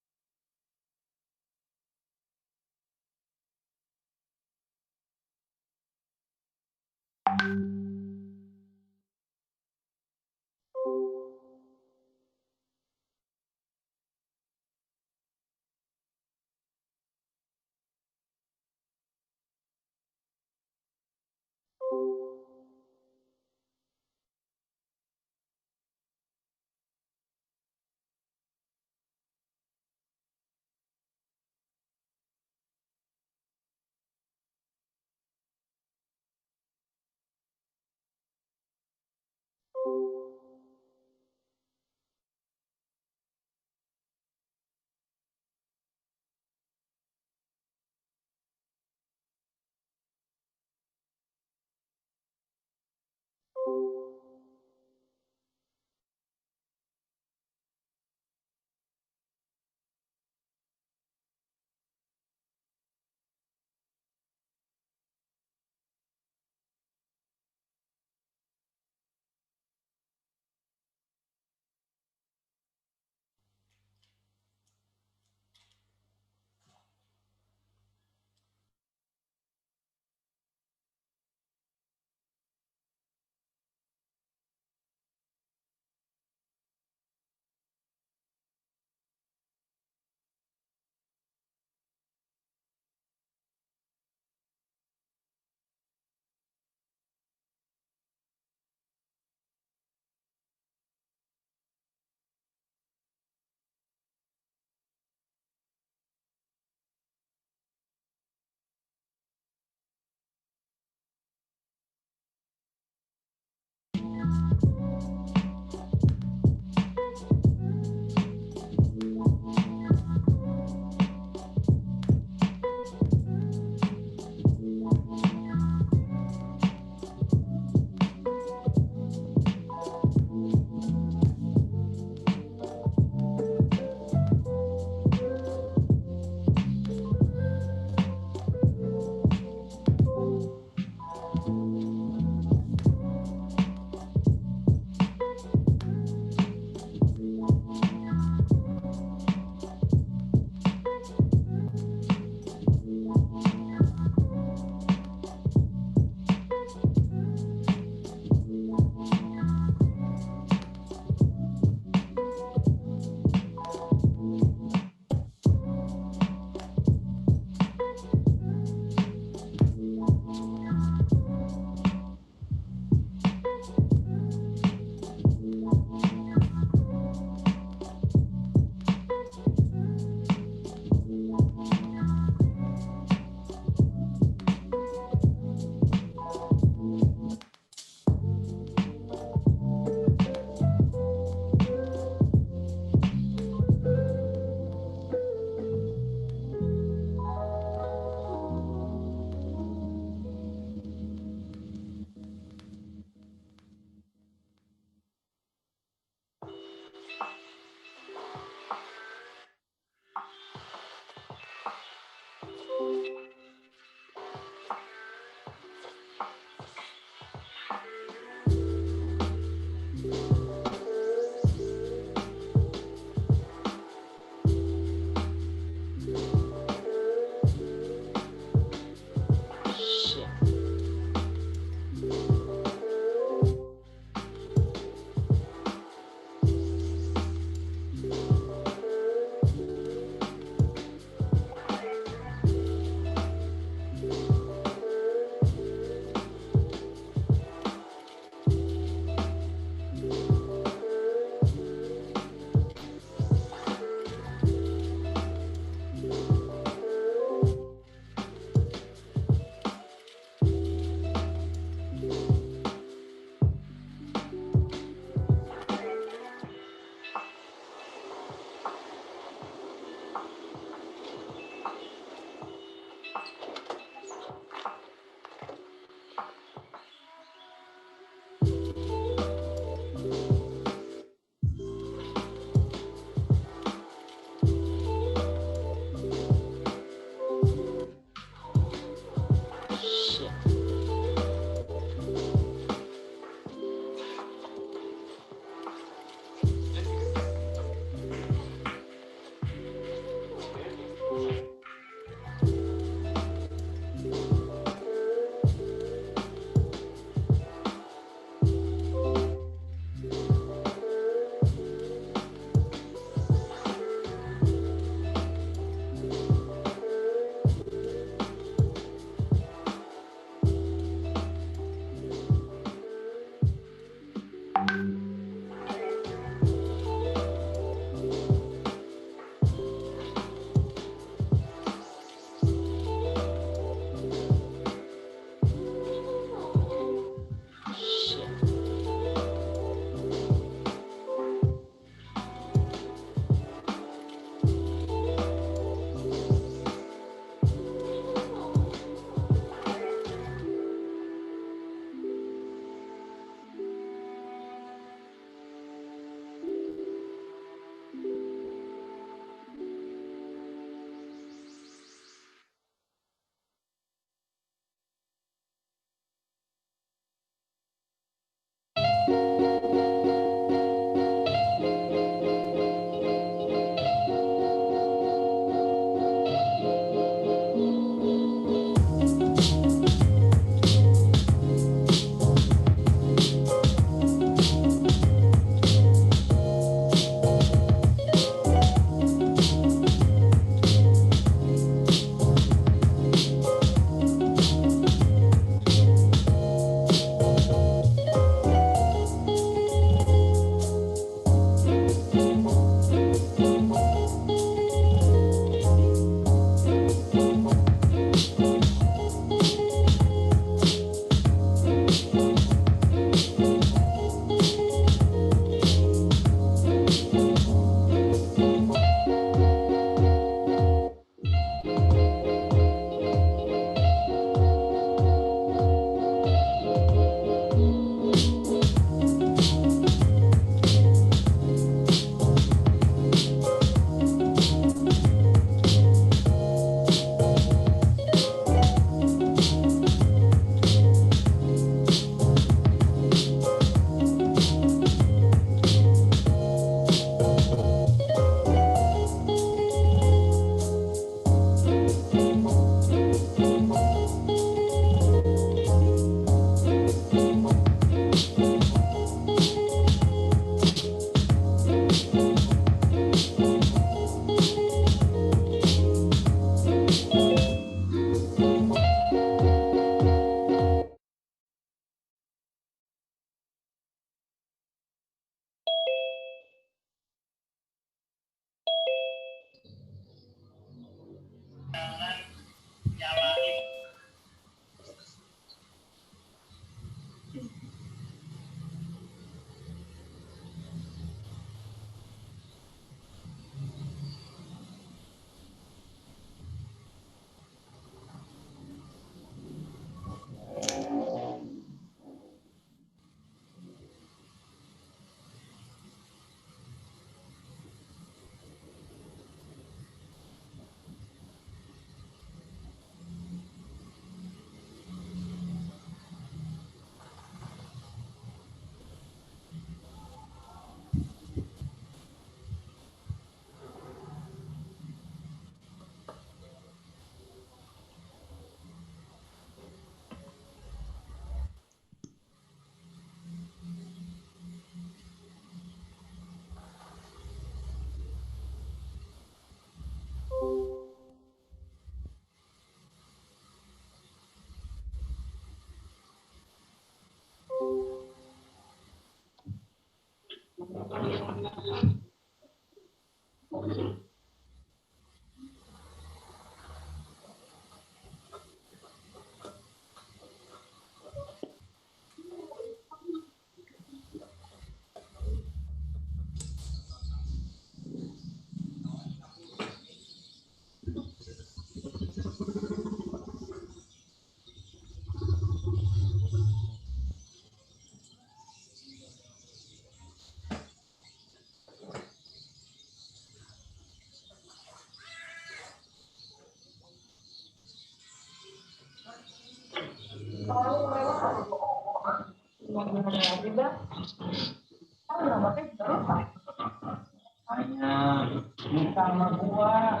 Hanya minta sama gua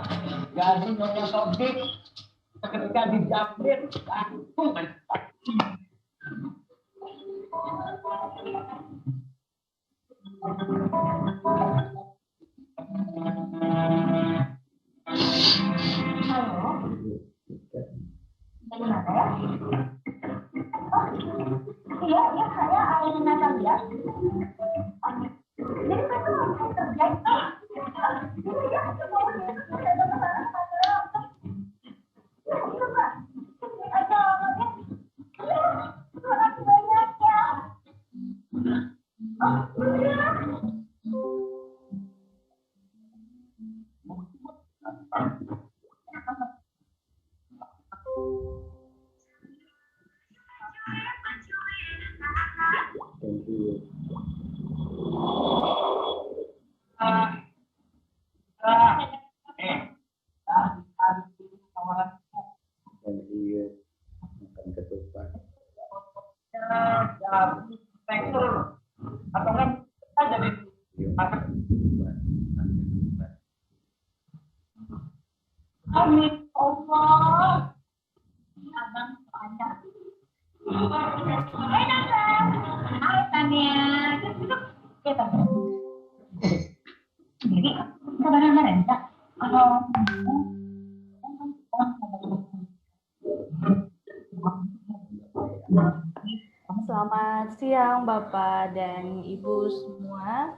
jadi nyonya Sodik ketika dijamret langsung kan. Halo, bagaimana ya? Iya, saya Aina Natalia. Jadi saya tuh mau kerja itu. Makasih banyak ya. Dan iya makan ketupat. Tekstur atau kan kita jadi makan Amin Allah. Abang banyak. Hai Nanda. Hai Tania. Kita jadi sebenarnya renta kalau Selamat siang Bapak dan Ibu semua.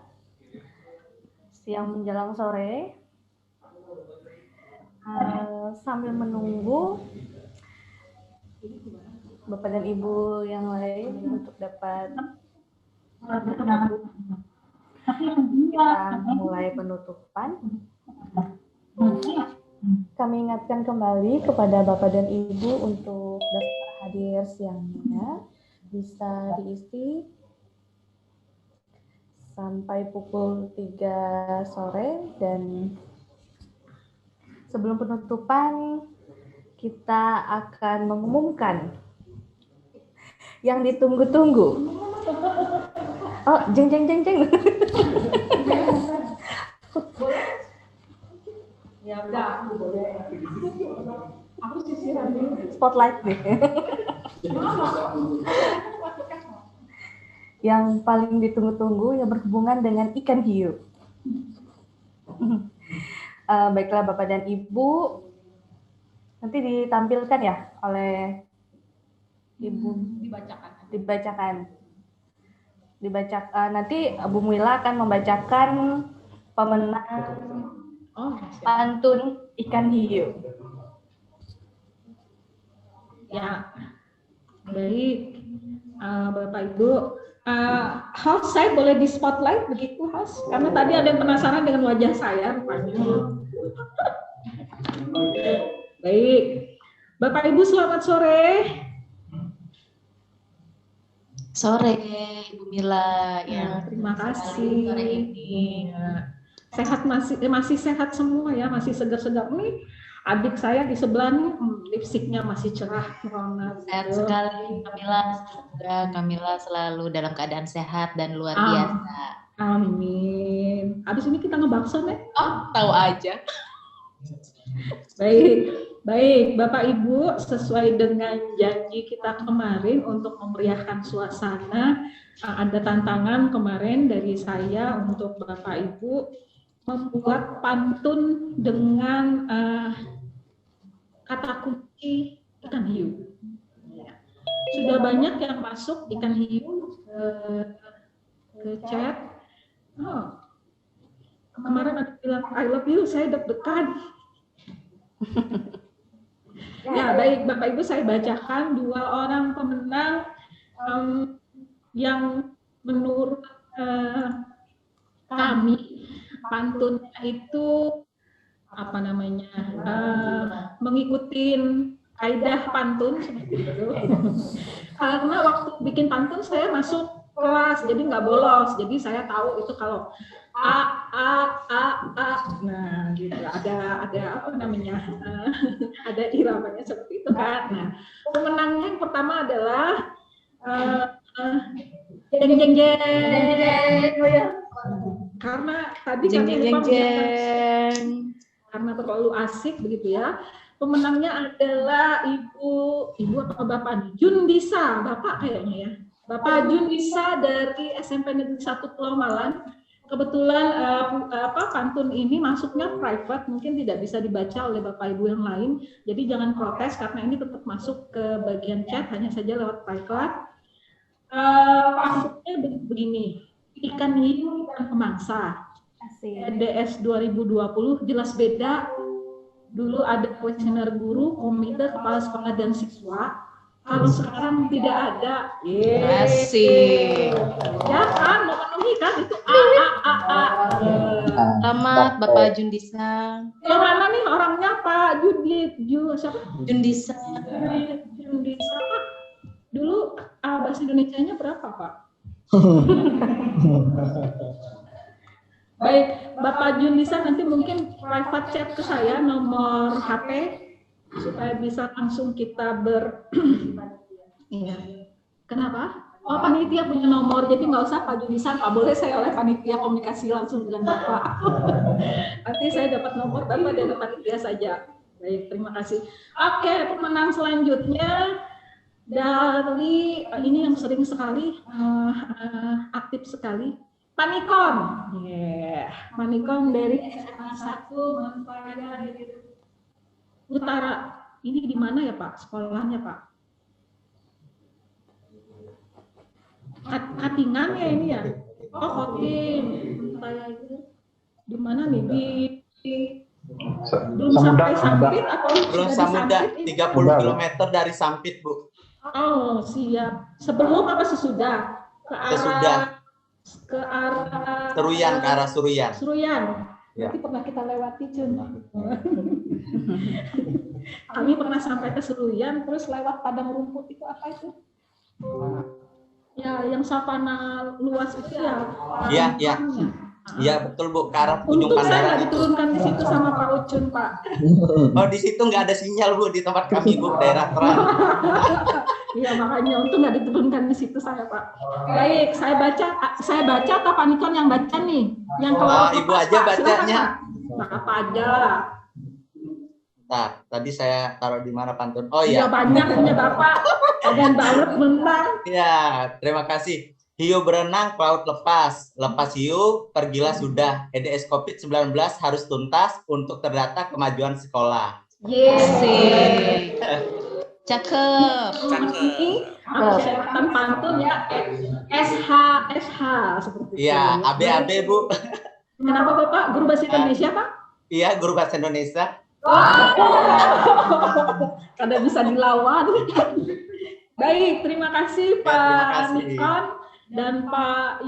Siang menjelang sore. Sambil menunggu Bapak dan Ibu yang lain untuk dapat kita mulai penutupan. Kami ingatkan kembali kepada Bapak dan Ibu untuk daftar hadir siangnya bisa diisi sampai pukul 3 sore dan sebelum penutupan kita akan mengumumkan yang ditunggu-tunggu. Oh, jeng. Ya udah, aku boleh. Aku sisiran dulu. Spotlight nih. Yang paling ditunggu-tunggu yang berhubungan dengan ikan hiu. Baiklah Bapak dan Ibu, nanti ditampilkan ya oleh Ibu. Dibacakan. Nanti Bu Muila akan membacakan pemenang pantun ikan hiu. Ya, baik. Bapak Ibu, host saya boleh di spotlight begitu host? Karena tadi ada yang penasaran dengan wajah saya rupanya. Baik, Bapak Ibu selamat sore. Sore, Ibu Mila. Ya, terima kasih. Sore ini. Sehat masih sehat semua ya, masih segar-segar nih. Adik saya di sebelah nih, lipstiknya masih cerah. Sehat sekali, Kamila. Semoga Kamila selalu dalam keadaan sehat dan luar biasa. Amin. Abis ini kita ngebakso nih. Oh, tahu aja. Baik, Bapak Ibu, sesuai dengan janji kita kemarin untuk memeriahkan suasana, ada tantangan kemarin dari saya untuk Bapak Ibu membuat pantun dengan kata kunci ikan hiu. Sudah banyak yang masuk ikan hiu ke chat. Kemarin ada bilang I love you, saya deg-degan. Ya, baik Bapak Ibu, saya bacakan 2 orang pemenang yang menurut kami pantunnya itu apa namanya mengikuti kaidah pantun seperti itu. Karena waktu bikin pantun saya masuk kelas, jadi nggak bolos. Jadi saya tahu itu kalau a, nah gitu ada apa namanya ada iramanya seperti itu kan. Nah, pemenangnya yang pertama adalah jeng jeng jeng. Oh ya. Karena tadi kami lupa karena terlalu asik begitu ya. Pemenangnya adalah ibu atau bapak nih, Jundisa, bapak kayaknya ya. Bapak Jundisa dari SMP Negeri 1 Pulau Malang. Kebetulan pantun ini masuknya private, mungkin tidak bisa dibaca oleh Bapak Ibu yang lain. Jadi jangan protes karena ini tetap masuk ke bagian chat, hanya saja lewat private. Pantunnya begini, ikan hiu ikan pemangsa. EDS 2020 jelas beda. Dulu ada kuesioner guru, komite, kepala sekolah dan siswa. Kalau sekarang tidak ada. Asik. Ya kan, memenuhi kan itu Selamat Bapak Jundisa. Yang mana nih orangnya Pak siapa? Jundisa. Jundisa Pak. Dulu bahasa Indonesianya berapa Pak? Baik, Bapak Jundisa nanti mungkin private chat ke saya nomor HP supaya bisa langsung kita Iya. Kenapa? Oh, panitia punya nomor, jadi nggak usah Pak Jundisa, nggak boleh saya oleh panitia komunikasi langsung dengan Bapak. Nanti saya dapat nomor Bapak dari panitia saja. Baik, terima kasih. Oke, pemenang selanjutnya dari ini yang sering sekali aktif sekali. Panikon, Panikon dari SMA 1 Manfaat Utara. Ini di mana ya Pak? Sekolahnya Pak? Katingan ya ini ya? Oh Kotim. Saya itu di mana nih? Belum sampai Sampit atau belum Samudra? 30 km dari Sampit Bu. Oh siap. Sebelum apa sesudah? Ke arah Seruyan, ke arah Seruyan. Seruyan. Ya. Nanti pernah kita lewati Cun. Kami pernah sampai ke Seruyan, terus lewat padang rumput itu apa itu? Ya, yang savana luas itu ya. Iya, iya. Iya betul Bu, ke arah ujung Untung saya Pandaran. nggak diturunkan di situ sama Pak Ucun Pak. Oh di situ nggak ada sinyal Bu di tempat kami Bu, daerah terang. Iya makanya untung nggak diturunkan di situ saya Pak. Baik, saya baca atau Panikon yang baca nih? Yang keluar. Ibu aja bacanya. Apa aja. Nah, tadi saya taruh di mana pantun? Oh Iya iya. banyak punya Bapak. Dan banget menang. Ya, terima kasih. Hiu berenang, laut lepas. Lepas hiu, pergilah sudah. EDS COVID-19 harus tuntas untuk terdata kemajuan sekolah. Yeay. Cakep. Ini persyaratan pantun ya SH seperti itu. Iya, ABAB Bu. Kenapa Bapak? Guru bahasa Indonesia Pak? Iya, guru bahasa Indonesia. Kada bisa dilawan. Baik, terima kasih Pak Nikon dan Pak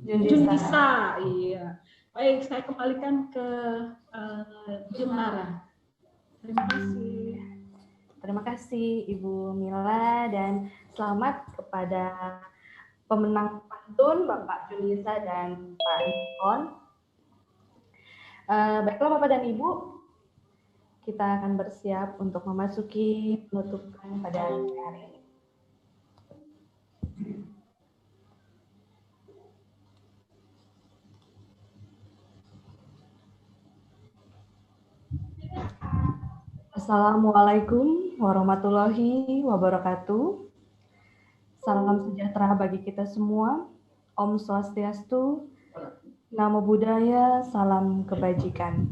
Junisa. Iya. Baik, saya kembalikan ke Jumara. Terima kasih. Terima kasih Ibu Mila dan selamat kepada pemenang pantun Bapak Junisa dan Pak Nikon. Baiklah Bapak dan Ibu, kita akan bersiap untuk memasuki penutupan pada hari ini. Assalamualaikum warahmatullahi wabarakatuh. Salam sejahtera bagi kita semua. Om Swastiastu, Namo Buddhaya, salam kebajikan.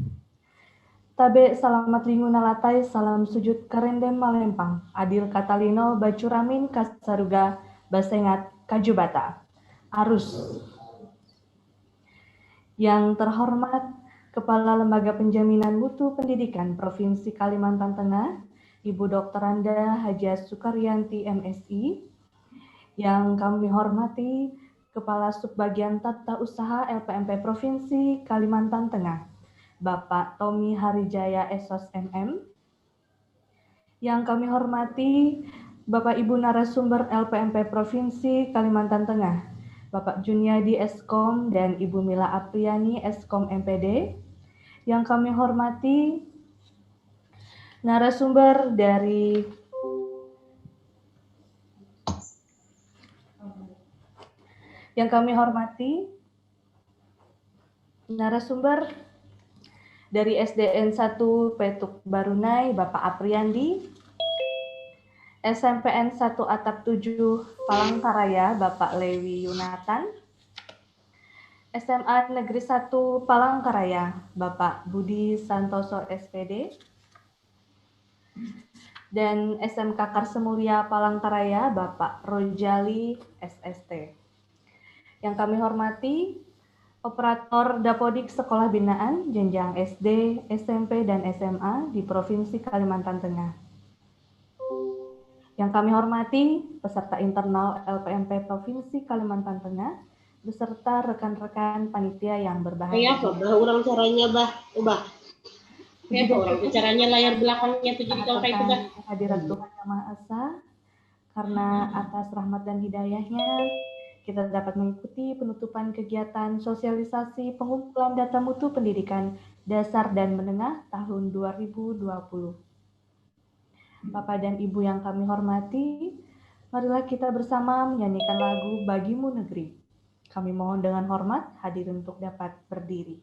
Tabe salamat linguna latai, salam sujud karendem malempang. Adil katalino bacuramin kasaruga basengat kajubata. Arus. Yang terhormat Kepala Lembaga Penjaminan Mutu Pendidikan Provinsi Kalimantan Tengah, Ibu Dr. Anda Hajah Sukaryanti MSI, yang kami hormati Kepala Subbagian Tata Usaha LPMP Provinsi Kalimantan Tengah, Bapak Tommy Harijaya SOS MM, yang kami hormati Bapak Ibu narasumber LPMP Provinsi Kalimantan Tengah, Bapak Juniadi Eskom dan Ibu Mila Apriani Eskom MPD, yang kami hormati narasumber dari SDN 1 Petuk Barunai, Bapak Apriandi, SMPN 1 Atap 7 Palangkaraya, Bapak Lewi Yunatan, SMA Negeri 1 Palangkaraya, Bapak Budi Santoso SPD, dan SMK Karsemulia Palangkaraya, Bapak Rojali SST. Yang kami hormati Operator Dapodik Sekolah Binaan jenjang SD, SMP, dan SMA di Provinsi Kalimantan Tengah. Yang kami hormati peserta internal LPMP Provinsi Kalimantan Tengah beserta rekan-rekan panitia yang berbahagia. Iya, Bah, ulang caranya, Bah. Ubah. Ya, ulang caranya layar belakangnya tuh jadi kalau kayak itu, Bah. Hadirat Tuhan Yang Maha Esa, karena atas rahmat dan hidayahnya, kita dapat mengikuti penutupan kegiatan sosialisasi pengumpulan data mutu pendidikan dasar dan menengah tahun 2020. Bapak dan Ibu yang kami hormati, marilah kita bersama menyanyikan lagu Bagimu Negeri. Kami mohon dengan hormat hadir untuk dapat berdiri.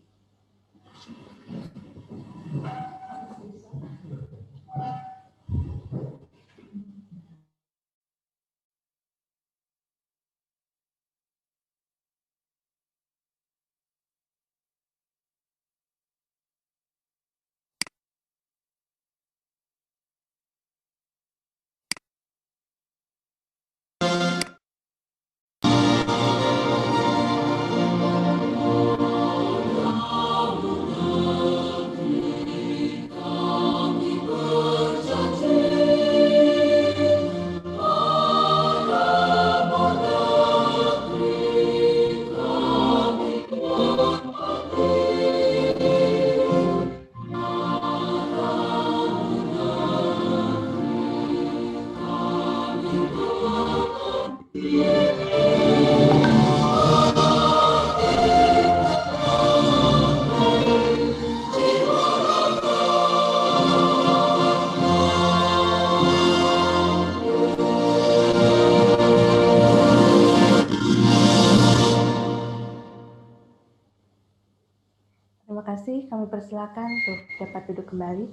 Terima kasih, kami persilakan untuk dapat duduk kembali.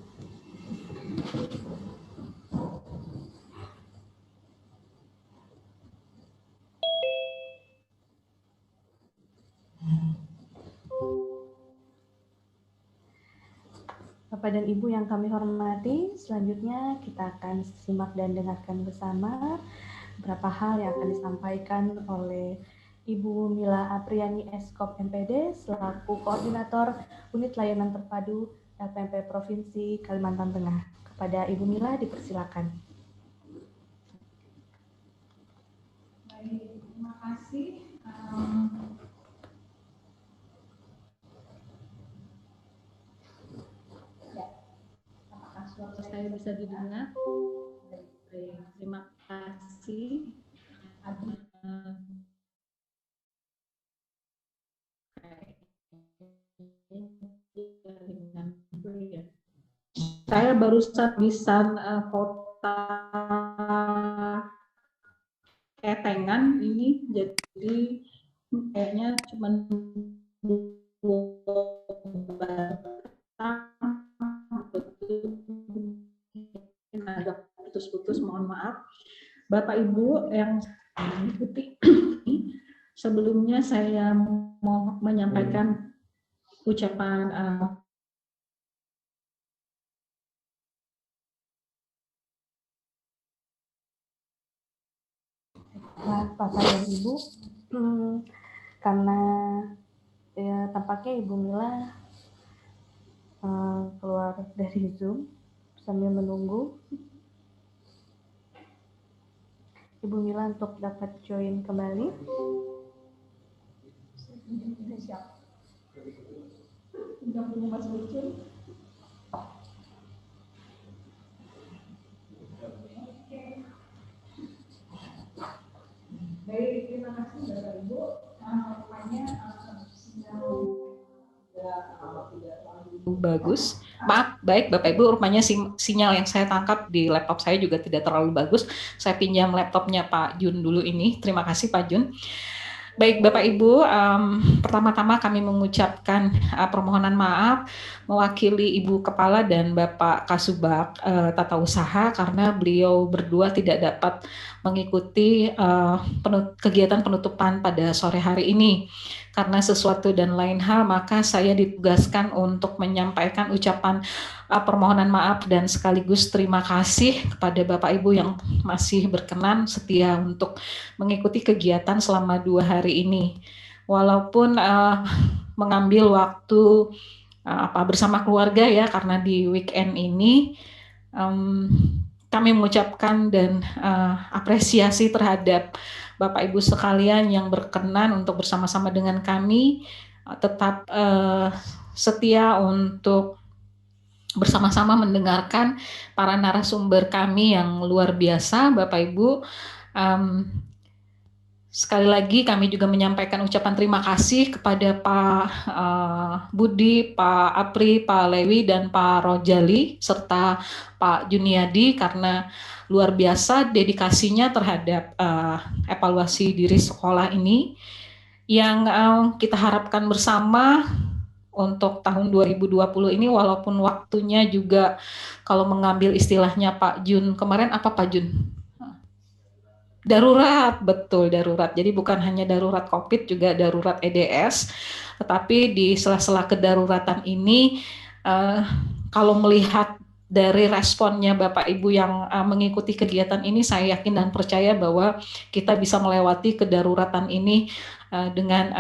Bapak dan Ibu yang kami hormati, selanjutnya kita akan simak dan dengarkan bersama beberapa hal yang akan disampaikan oleh Ibu Mila Apriani Eskom MPD selaku Koordinator Unit Layanan Terpadu LPMP Provinsi Kalimantan Tengah. Kepada Ibu Mila dipersilakan. Baik, terima kasih. Ya, apakah suara saya bisa didengar? Baik, terima kasih. Saya barusan bisa kota Ketengan ini, jadi kayaknya cuma agak putus-putus, mohon maaf. Bapak Ibu yang mengikuti, sebelumnya saya mau menyampaikan ucapan Bapak dan Ibu, karena ya, tampaknya Ibu Mila keluar dari Zoom sambil menunggu Ibu Mila untuk dapat join kembali. Baik, terima kasih Bapak Ibu. Rupanya bagus. Maaf, baik Bapak Ibu, rupanya sinyal yang saya tangkap di laptop saya juga tidak terlalu bagus. Saya pinjam laptopnya Pak Jun dulu ini. Terima kasih Pak Jun. Baik Bapak Ibu, pertama-tama kami mengucapkan permohonan maaf mewakili Ibu Kepala dan Bapak Kasubag Tata Usaha karena beliau berdua tidak dapat mengikuti kegiatan penutupan pada sore hari ini. Karena sesuatu dan lain hal, maka saya ditugaskan untuk menyampaikan ucapan permohonan maaf dan sekaligus terima kasih kepada Bapak Ibu yang masih berkenan setia untuk mengikuti kegiatan selama 2 hari ini. Walaupun mengambil waktu bersama keluarga ya, karena di weekend ini kami mengucapkan dan apresiasi terhadap Bapak Ibu sekalian yang berkenan untuk bersama-sama dengan kami tetap setia untuk bersama-sama mendengarkan para narasumber kami yang luar biasa, Bapak Ibu. Sekali lagi kami juga menyampaikan ucapan terima kasih kepada Pak Budi, Pak Apri, Pak Lewi, dan Pak Rojali, serta Pak Juniadi karena luar biasa dedikasinya terhadap evaluasi diri sekolah ini yang kita harapkan bersama untuk tahun 2020 ini, walaupun waktunya juga kalau mengambil istilahnya Pak Jun kemarin, apa Pak Jun? Darurat, betul darurat. Jadi bukan hanya darurat COVID, juga darurat EDS. Tetapi di sela-sela kedaruratan ini, kalau melihat dari responnya Bapak Ibu yang mengikuti kegiatan ini, saya yakin dan percaya bahwa kita bisa melewati kedaruratan ini dengan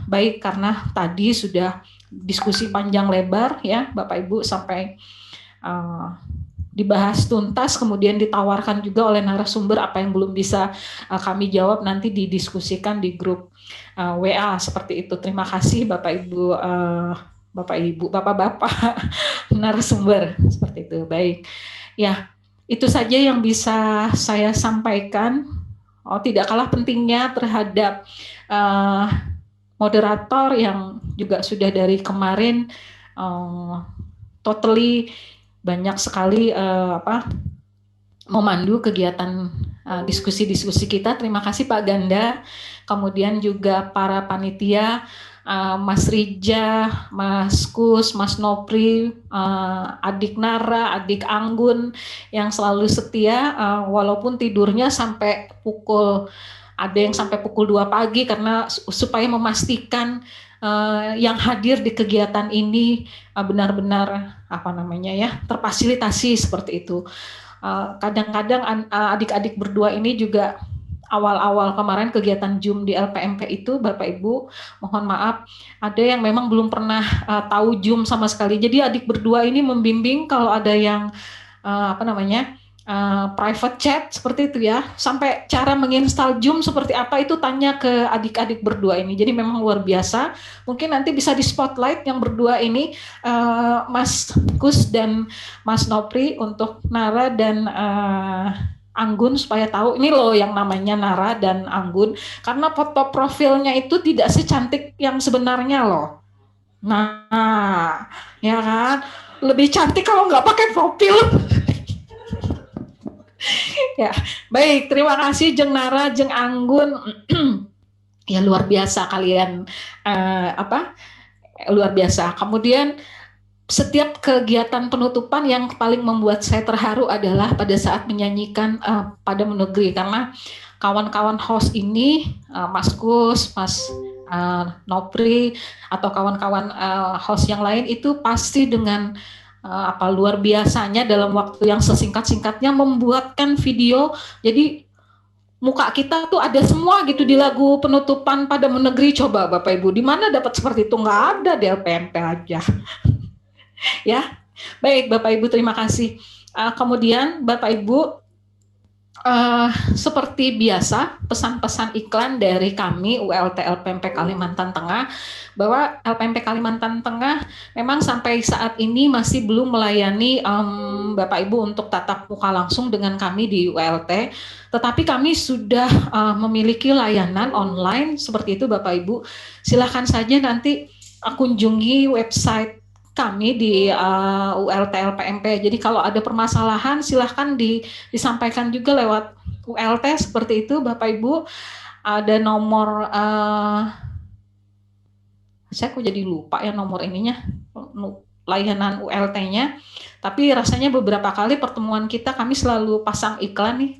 baik, karena tadi sudah diskusi panjang lebar ya Bapak Ibu, sampai dibahas tuntas, kemudian ditawarkan juga oleh narasumber apa yang belum bisa kami jawab nanti didiskusikan di grup WA seperti itu. Terima kasih Bapak Ibu, Bapak-Bapak narasumber seperti itu. Baik, ya itu saja yang bisa saya sampaikan. Tidak kalah pentingnya terhadap moderator yang juga sudah dari kemarin totally banyak sekali memandu kegiatan diskusi-diskusi kita. Terima kasih Pak Ganda, kemudian juga para panitia, Mas Rija, Mas Kus, Mas Nopri, Adik Nara, Adik Anggun yang selalu setia, walaupun tidurnya sampai ada yang sampai pukul 2 pagi karena supaya memastikan yang hadir di kegiatan ini benar-benar terfasilitasi seperti itu. Kadang-kadang adik-adik berdua ini juga awal-awal kemarin kegiatan Zoom di LPMP itu, Bapak Ibu, mohon maaf, ada yang memang belum pernah tahu Zoom sama sekali. Jadi adik berdua ini membimbing kalau ada yang private chat seperti itu ya, sampai cara menginstal Zoom seperti apa itu tanya ke adik-adik berdua ini. Jadi memang luar biasa. Mungkin nanti bisa di spotlight yang berdua ini, Mas Kus dan Mas Nopri, untuk Nara dan Anggun, supaya tahu ini loh yang namanya Nara dan Anggun, karena foto profilnya itu tidak secantik yang sebenarnya loh. Nah, ya kan, lebih cantik kalau nggak pakai profil. Ya, baik, terima kasih Jeng Nara, Jeng Anggun. Ya luar biasa kalian, luar biasa. Kemudian setiap kegiatan penutupan yang paling membuat saya terharu adalah pada saat menyanyikan Pada Negeri, karena kawan-kawan host ini, Mas Kus, Mas Nopri, atau kawan-kawan host yang lain itu pasti dengan luar biasanya dalam waktu yang sesingkat-singkatnya membuatkan video. Jadi muka kita tuh ada semua gitu di lagu penutupan Pada Negeri. Coba Bapak Ibu, di mana dapat seperti itu? Nggak ada, di LPMP aja. Ya, baik Bapak Ibu, terima kasih. Kemudian Bapak Ibu, seperti biasa pesan-pesan iklan dari kami ULT LPMP Kalimantan Tengah, bahwa LPMP Kalimantan Tengah memang sampai saat ini masih belum melayani Bapak Ibu untuk tatap muka langsung dengan kami di ULT, tetapi kami sudah memiliki layanan online seperti itu Bapak Ibu. Silakan saja nanti kunjungi website kami di ULT LPMP. Jadi kalau ada permasalahan silahkan disampaikan juga lewat ULT seperti itu Bapak Ibu. Ada nomor, saya kok jadi lupa ya nomor ininya, layanan ULT-nya. Tapi rasanya beberapa kali pertemuan kita kami selalu pasang iklan nih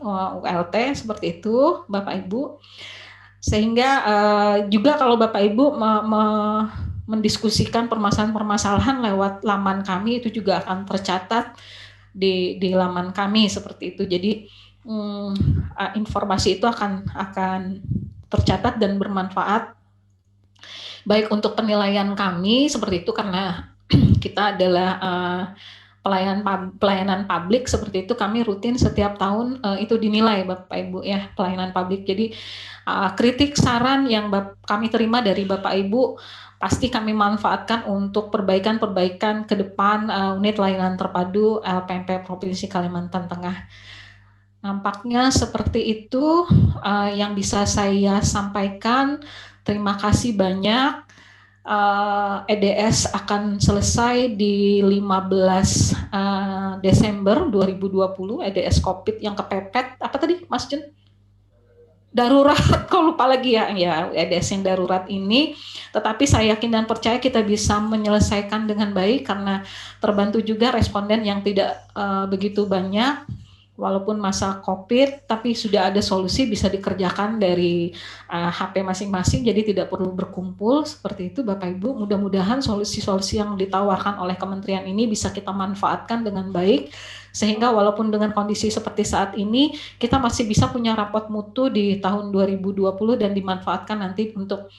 ULT seperti itu Bapak Ibu. Sehingga juga kalau Bapak Ibu mendiskusikan permasalahan-permasalahan lewat laman kami, itu juga akan tercatat di laman kami seperti itu. Jadi informasi itu akan tercatat dan bermanfaat baik untuk penilaian kami seperti itu, karena kita adalah pelayanan publik seperti itu. Kami rutin setiap tahun itu dinilai Bapak Ibu ya, pelayanan publik. Jadi kritik saran yang kami terima dari Bapak Ibu pasti kami manfaatkan untuk perbaikan-perbaikan ke depan unit layanan terpadu LPMP Provinsi Kalimantan Tengah. Nampaknya seperti itu yang bisa saya sampaikan. Terima kasih banyak. EDS akan selesai di 15 Desember 2020, EDS COVID yang kepepet. Apa tadi Mas Jun? Darurat, kok lupa lagi ya EDS yang darurat ini, tetapi saya yakin dan percaya kita bisa menyelesaikan dengan baik karena terbantu juga responden yang tidak begitu banyak walaupun masa COVID, tapi sudah ada solusi bisa dikerjakan dari HP masing-masing, jadi tidak perlu berkumpul seperti itu Bapak Ibu. Mudah-mudahan solusi-solusi yang ditawarkan oleh kementerian ini bisa kita manfaatkan dengan baik, sehingga walaupun dengan kondisi seperti saat ini, kita masih bisa punya rapot mutu di tahun 2020 dan dimanfaatkan nanti untuk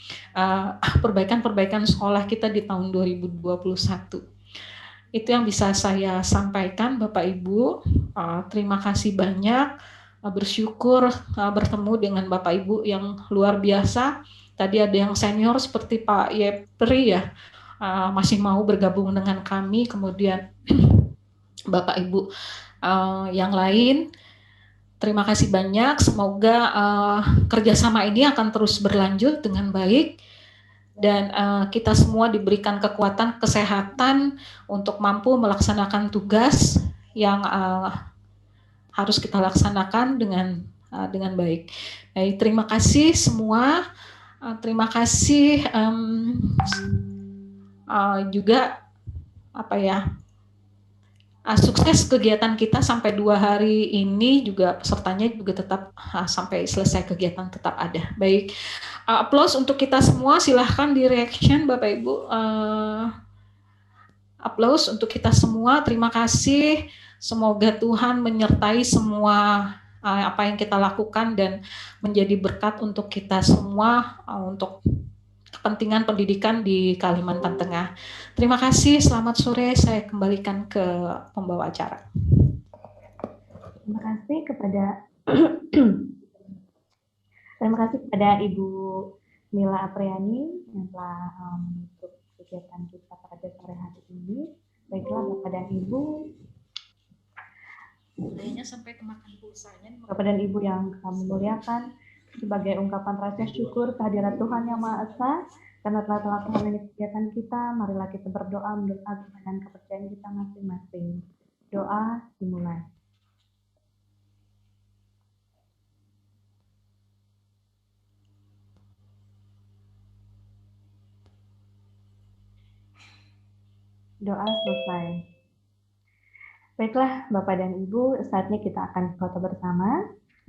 perbaikan-perbaikan sekolah kita di tahun 2021. Itu yang bisa saya sampaikan Bapak Ibu. Terima kasih banyak. Bersyukur bertemu dengan Bapak Ibu yang luar biasa. Tadi ada yang senior seperti Pak Yepri ya, masih mau bergabung dengan kami. Kemudian Bapak Ibu yang lain, terima kasih banyak. Semoga kerjasama ini akan terus berlanjut dengan baik dan kita semua diberikan kekuatan, kesehatan untuk mampu melaksanakan tugas yang harus kita laksanakan dengan baik. Baik, terima kasih semua. Terima kasih juga sukses kegiatan kita sampai 2 hari ini, juga pesertanya juga tetap sampai selesai kegiatan tetap ada. Baik, aplaus untuk kita semua. Silahkan di reaction Bapak Ibu. Aplaus untuk kita semua. Terima kasih. Semoga Tuhan menyertai semua apa yang kita lakukan dan menjadi berkat untuk kita semua untuk kepentingan pendidikan di Kalimantan Tengah. Terima kasih, selamat sore. Saya kembalikan ke pembawa acara. Terima kasih kepada terima kasih kepada Ibu Mila Apriani yang telah menutup kegiatan kita pada sore hari ini. Baiklah Bapak dan Ibu, sampai kemakan pulsanya. Bapak dan Ibu yang kami muliakan, sebagai ungkapan rasa syukur kehadirat Tuhan Yang Maha Esa karena telah menjalani kegiatan kita, marilah kita berdoa menurut agama dan kepercayaan kita masing-masing. Doa dimulai. Doa selesai. Baiklah Bapak dan Ibu, saatnya kita akan foto bersama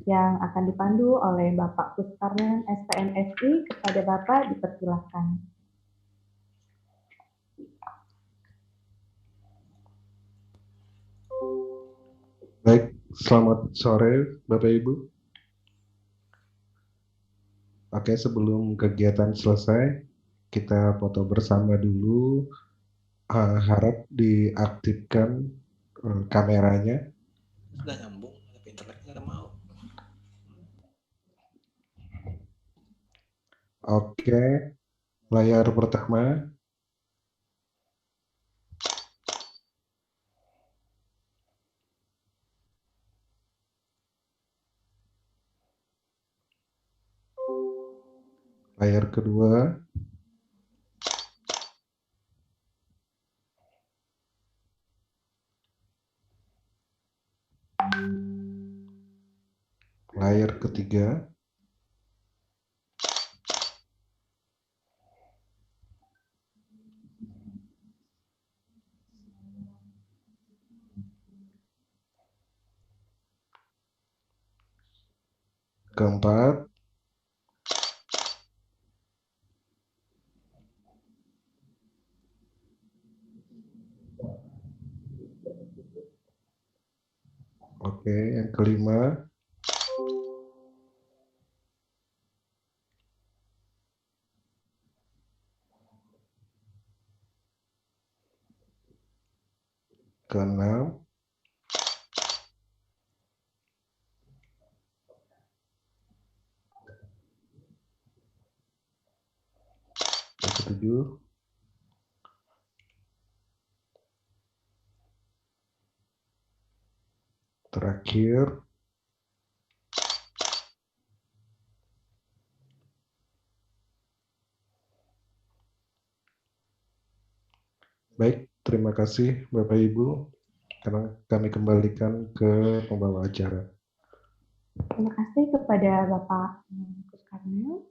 yang akan dipandu oleh Bapak Kustarnen STMSI. Kepada Bapak dipersilahkan. Baik, selamat sore Bapak Ibu. Oke, sebelum kegiatan selesai, kita foto bersama dulu. Harap diaktifkan kameranya. Sudah nyambung, tapi internetnya nggak mau. Oke, layar pertama. Layar kedua. Layar ketiga. Keempat. Oke, yang kelima. Keenam. Yang ketujuh. Terakhir. Baik, terima kasih Bapak Ibu. Karena kami kembalikan ke pembawa acara. Terima kasih kepada Bapak Kustarnen.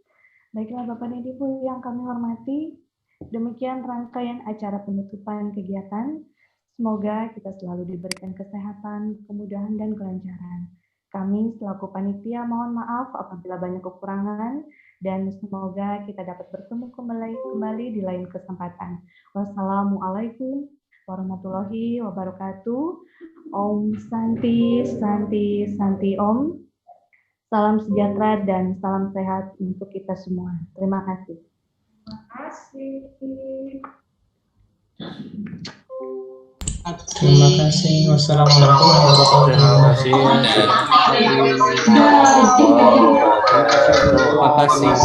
Baiklah Bapak dan Ibu yang kami hormati, demikian rangkaian acara penutupan kegiatan. Semoga kita selalu diberikan kesehatan, kemudahan, dan kelancaran. Kami selaku panitia mohon maaf apabila banyak kekurangan, dan semoga kita dapat bertemu kembali di lain kesempatan. Wassalamualaikum warahmatullahi wabarakatuh. Om Santi, Santi, Santi Om. Salam sejahtera dan salam sehat untuk kita semua. Terima kasih. Terima kasih. Terima kasih. Wassalamualaikum warahmatullahi wabarakatuh. Terima kasih. Terima kasih.